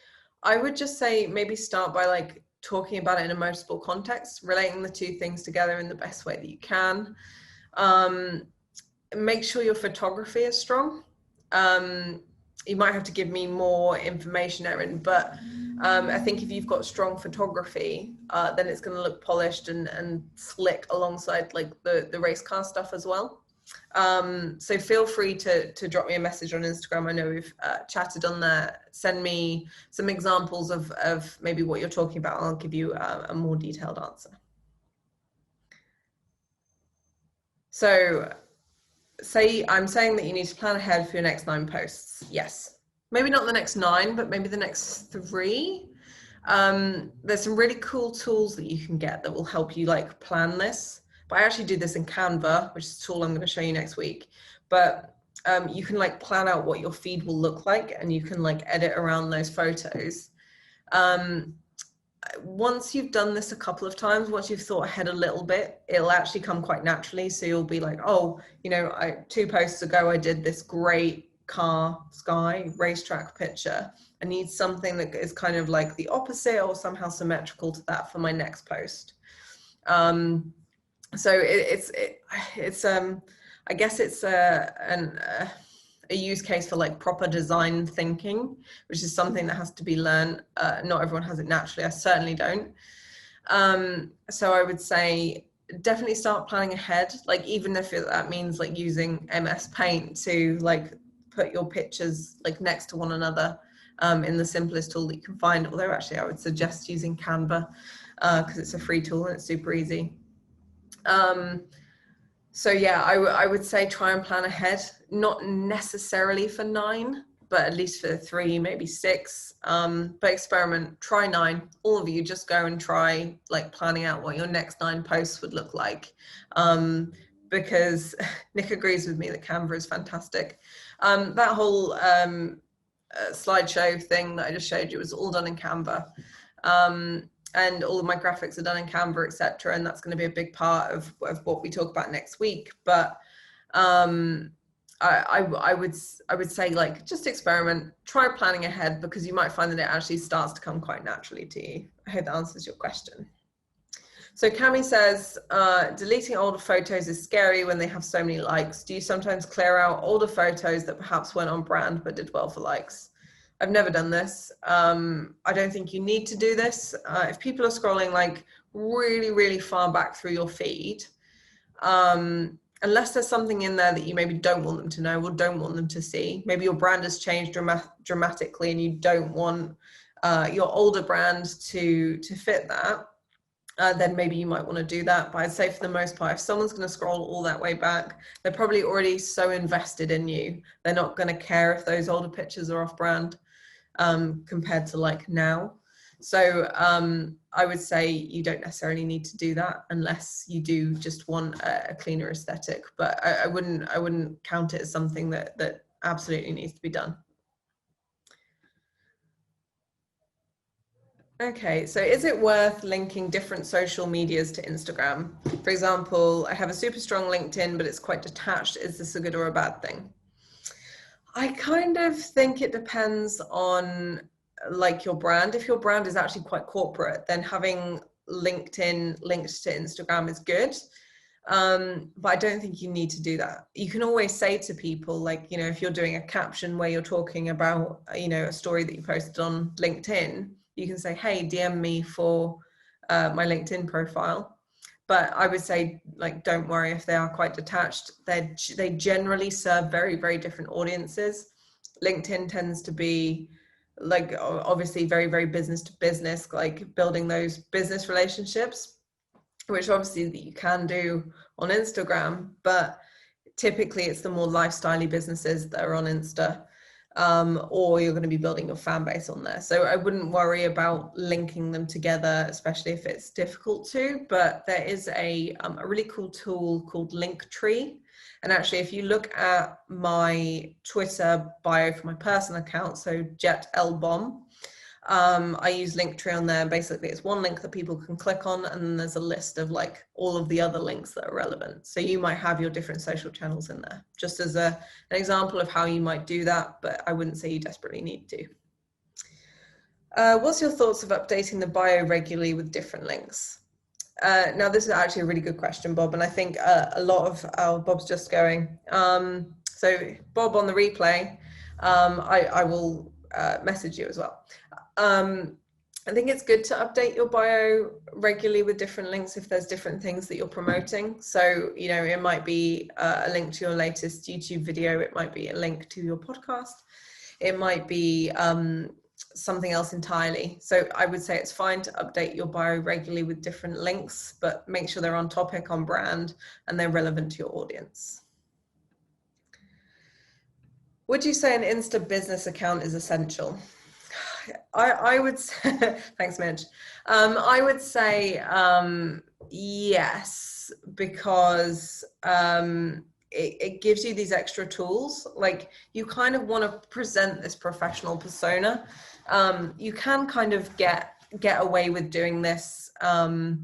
S1: I would just say maybe start by like talking about it in a motorsport context, relating the two things together in the best way that you can. Make sure your photography is strong. You might have to give me more information, Erin, but I think if you've got strong photography, then it's going to look polished and slick alongside like the race car stuff as well. So feel free to drop me a message on Instagram. I know we've chatted on there. Send me some examples of maybe what you're talking about. I'll give you a more detailed answer. So I'm saying that you need to plan ahead for your next 9 posts. Yes. Maybe not the next 9, but maybe the next 3. There's some really cool tools that you can get that will help you like plan this. But I actually do this in Canva, which is a tool I'm going to show you next week. But you can like plan out what your feed will look like, and you can like edit around those photos. Once you've done this a couple of times, once you've thought ahead a little bit, it'll actually come quite naturally. So you'll be like, oh, 2 posts ago, I did this great car sky racetrack picture. I need something that is kind of like the opposite or somehow symmetrical to that for my next post. So it's I guess it's a use case for like proper design thinking, which is something that has to be learned. Not everyone has it naturally. I certainly don't. So I would say definitely start planning ahead. Like even if that means like using MS Paint to like put your pictures like next to one another in the simplest tool that you can find. Although actually I would suggest using Canva because it's a free tool and it's super easy. So yeah, I would say try and plan ahead, not necessarily for 9, but at least for 3, maybe 6. But experiment, try 9. All of you just go and try like planning out what your next 9 posts would look like. Because Nick agrees with me that Canva is fantastic. That whole slideshow thing that I just showed you was all done in Canva. And all of my graphics are done in Canva, etc. And that's going to be a big part of what we talk about next week. But I would say like just experiment, try planning ahead, because you might find that it actually starts to come quite naturally to you. I hope that answers your question. So Cami says, deleting older photos is scary when they have so many likes. Do you sometimes clear out older photos that perhaps weren't on brand but did well for likes? I've never done this. I don't think you need to do this. If people are scrolling like really, really far back through your feed, unless there's something in there that you maybe don't want them to know or don't want them to see. Maybe your brand has changed dramatically and you don't want your older brand to fit that, then maybe you might want to do that. But I'd say for the most part, if someone's going to scroll all that way back, they're probably already so invested in you, they're not going to care if those older pictures are off brand compared to like now. So I would say you don't necessarily need to do that unless you do just want a cleaner aesthetic. But I wouldn't count it as something that absolutely needs to be done. Okay, so is it worth linking different social medias to Instagram? For example, I have a super strong LinkedIn, but it's quite detached. Is this a good or a bad thing? I kind of think it depends on like your brand. If your brand is actually quite corporate, then having LinkedIn linked to Instagram is good. But I don't think you need to do that. You can always say to people, like, you know, if you're doing a caption where you're talking about, you know, a story that you posted on LinkedIn, you can say, hey, DM me for my LinkedIn profile. But I would say, like, don't worry if they are quite detached. They generally serve very, very different audiences. LinkedIn tends to be like obviously very, very business to business, like building those business relationships, which obviously that you can do on Instagram, but typically it's the more lifestyle-y businesses that are on Insta, or you're going to be building your fan base on there. So I wouldn't worry about linking them together, especially if it's difficult to, but there is a really cool tool called Linktree. And actually, if you look at my Twitter bio for my personal account, so Jet L Bomb, I use Linktree on there. Basically, it's one link that people can click on, and then there's a list of like all of the other links that are relevant. So you might have your different social channels in there, just as an example of how you might do that, but I wouldn't say you desperately need to. What's your thoughts of updating the bio regularly with different links? Now, this is actually a really good question, Bob, and I think a lot of Bob's just going. So Bob, on the replay, I will message you as well. I think it's good to update your bio regularly with different links if there's different things that you're promoting. So, you know, it might be a link to your latest YouTube video. It might be a link to your podcast. It might be something else entirely. So I would say it's fine to update your bio regularly with different links, but make sure they're on topic, on brand, and they're relevant to your audience. Would you say an Insta business account is essential? I would say, thanks, Midge. I would say yes, because it gives you these extra tools. Like, you kind of want to present this professional persona. You can kind of get away with doing this, I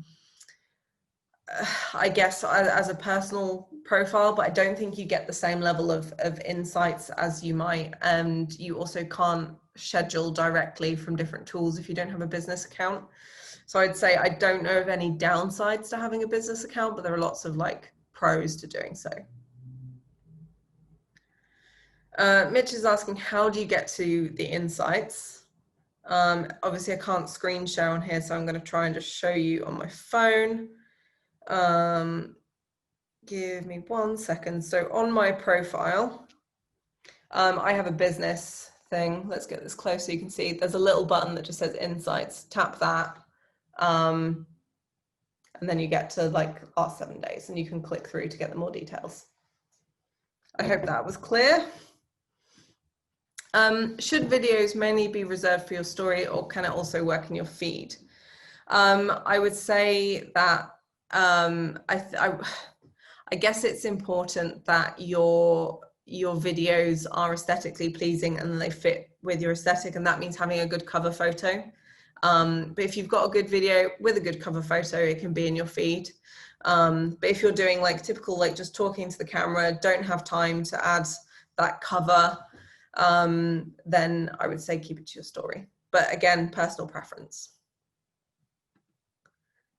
S1: guess, as a personal profile, but I don't think you get the same level of insights as you might, and you also can't schedule directly from different tools if you don't have a business account. So I'd say I don't know of any downsides to having a business account, but there are lots of like pros to doing so. Mitch is asking, how do you get to the insights? Obviously I can't screen share on here, so I'm going to try and just show you on my phone. Give me 1 second. So on my profile, I have a business thing. Let's get this close so you can see. There's a little button that just says insights. Tap that. And then you get to like last 7 days and you can click through to get the more details. I hope that was clear. Should videos mainly be reserved for your story, or can it also work in your feed? I would say that I guess it's important that your videos are aesthetically pleasing and they fit with your aesthetic, and that means having a good cover photo. But if you've got a good video with a good cover photo, it can be in your feed. But if you're doing like typical, like just talking to the camera, don't have time to add that cover, then I would say keep it to your story. But again, personal preference.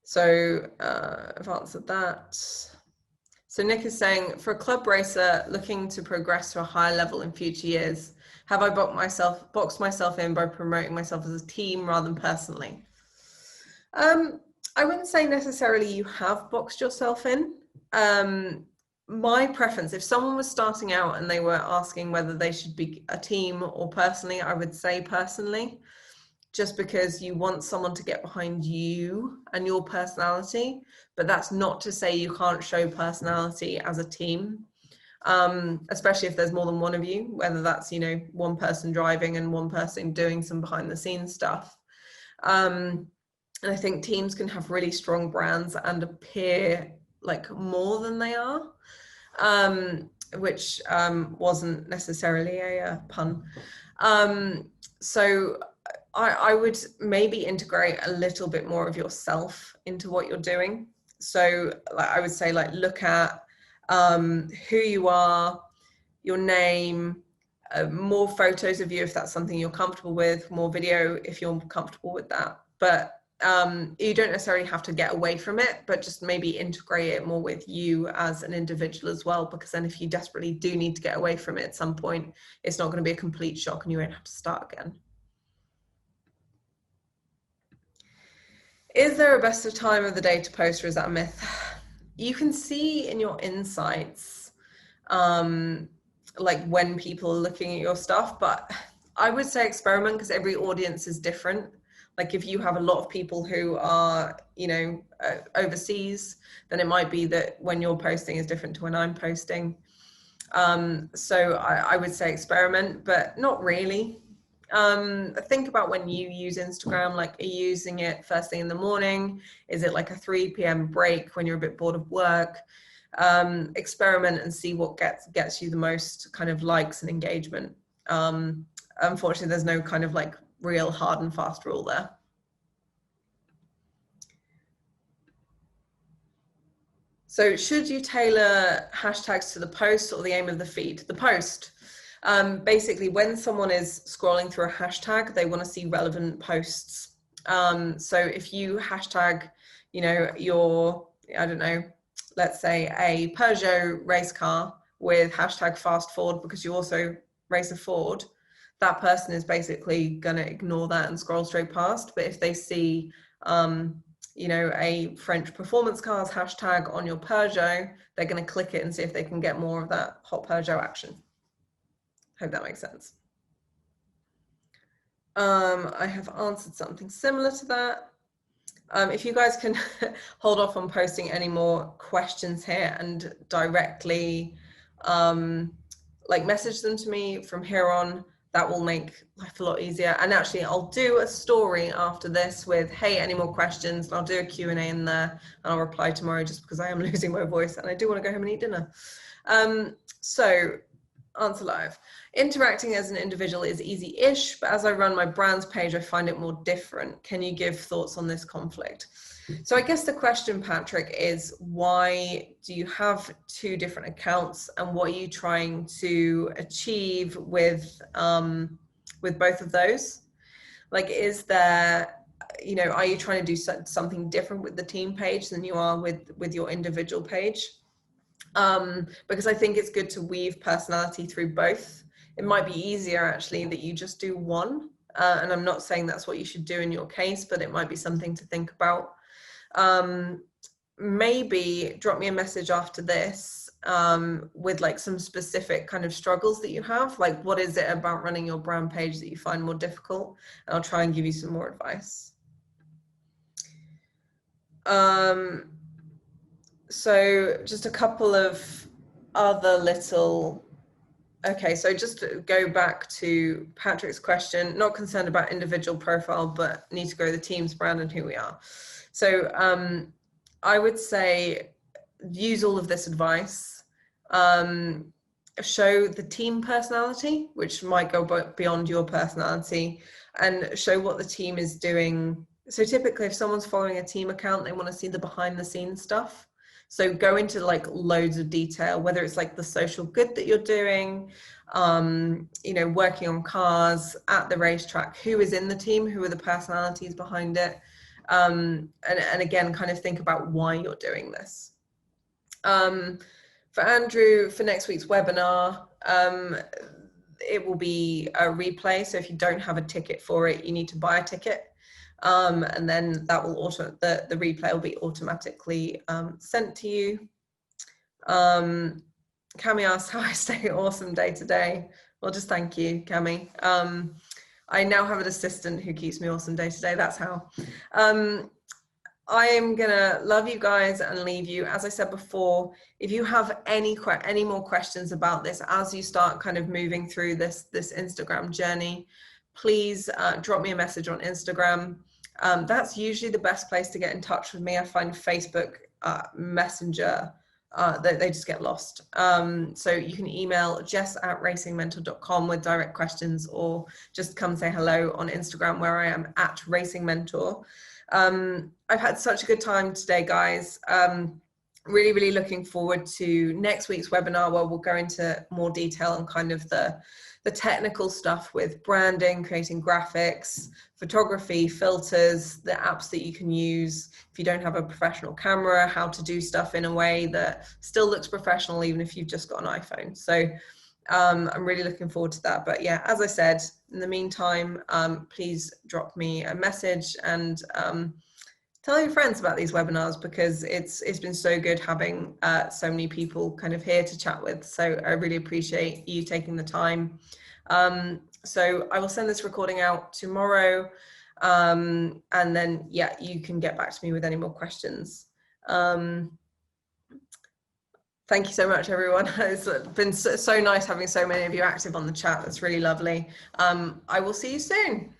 S1: So I've answered that. So Nick is saying, for a club racer looking to progress to a higher level in future years, have I boxed myself in by promoting myself as a team rather than personally? I wouldn't say necessarily you have boxed yourself in. My preference, if someone was starting out and they were asking whether they should be a team or personally, I would say personally, just because you want someone to get behind you and your personality. But that's not to say you can't show personality as a team, especially if there's more than one of you, whether that's, you know, one person driving and one person doing some behind the scenes stuff. And I think teams can have really strong brands and appear like more than they are, which wasn't necessarily a pun. So I would maybe integrate a little bit more of yourself into what you're doing. So like, I would say like look at who you are, your name, more photos of you if that's something you're comfortable with, more video if you're comfortable with that. But you don't necessarily have to get away from it, but just maybe integrate it more with you as an individual as well, because then if you desperately do need to get away from it at some point, it's not going to be a complete shock and you won't have to start again. Is there a best time of the day to post, or is that a myth? You can see in your insights, like when people are looking at your stuff, but I would say experiment because every audience is different. Like if you have a lot of people who are, you know, overseas, then it might be that when you're posting is different to when I'm posting. So I would say experiment, but not really. Think about when you use Instagram, like are you using it first thing in the morning? Is it like a 3 p.m. break when you're a bit bored of work? Experiment and see what gets you the most kind of likes and engagement. Unfortunately, there's no kind of like real hard and fast rule there. So should you tailor hashtags to the post or the aim of the feed? The post. Basically, when someone is scrolling through a hashtag, they want to see relevant posts. So if you hashtag, you know, your, I don't know, let's say a Peugeot race car with hashtag fast forward because you also race a Ford, that person is basically going to ignore that and scroll straight past. But if they see, you know, a French performance cars hashtag on your Peugeot, they're going to click it and see if they can get more of that hot Peugeot action. Hope that makes sense. I have answered something similar to that. If you guys can hold off on posting any more questions here and directly like message them to me from here on, that will make life a lot easier. And actually I'll do a story after this with, hey, any more questions? And I'll do a Q&A in there and I'll reply tomorrow just because I am losing my voice and I do want to go home and eat dinner. So answer live. Interacting as an individual is easy-ish, but as I run my brands page, I find it more different. Can you give thoughts on this conflict? So I guess the question, Patrick, is why do you have two different accounts and what are you trying to achieve with both of those? Like, is there, you know, are you trying to do something different with the team page than you are with your individual page? Because I think it's good to weave personality through both. It might be easier actually that you just do one. And I'm not saying that's what you should do in your case, but it might be something to think about. Maybe drop me a message after this with like some specific kind of struggles that you have. Like what is it about running your brand page that you find more difficult? And I'll try and give you some more advice. So just a couple of other little, okay, so just to go back to Patrick's question, not concerned about individual profile, but need to grow the team's brand and who we are. So I would say use all of this advice, show the team personality, which might go beyond your personality, and show what the team is doing. So typically if someone's following a team account, they want to see the behind the scenes stuff. So go into like loads of detail, whether it's like the social good that you're doing, you know, working on cars at the racetrack, who is in the team, who are the personalities behind it. And again, kind of think about why you're doing this. For Andrew, for next week's webinar, it will be a replay. So if you don't have a ticket for it, you need to buy a ticket. And then that will the replay will be automatically sent to you. Cami asks how I stay awesome day to day. Well, just thank you, Cami. I now have an assistant who keeps me awesome day to day. That's how. I am gonna love you guys and leave you. As I said before, if you have any more questions about this as you start kind of moving through this Instagram journey, please drop me a message on Instagram. That's usually the best place to get in touch with me. I find Facebook Messenger, they just get lost. So you can email jess@racingmentor.com with direct questions, or just come say hello on Instagram, where I am @racingmentor. I've had such a good time today, guys. Really looking forward to next week's webinar, where we'll go into more detail on kind of the technical stuff with branding, creating graphics, photography, filters, the apps that you can use if you don't have a professional camera, how to do stuff in a way that still looks professional even if you've just got an iPhone. So I'm really looking forward to that. But yeah, as I said, in the meantime, please drop me a message and tell your friends about these webinars, because it's been so good having so many people kind of here to chat with. So I really appreciate you taking the time. So I will send this recording out tomorrow, and then yeah, you can get back to me with any more questions. Thank you so much, everyone. It's been so nice having so many of you active on the chat. That's really lovely. I will see you soon.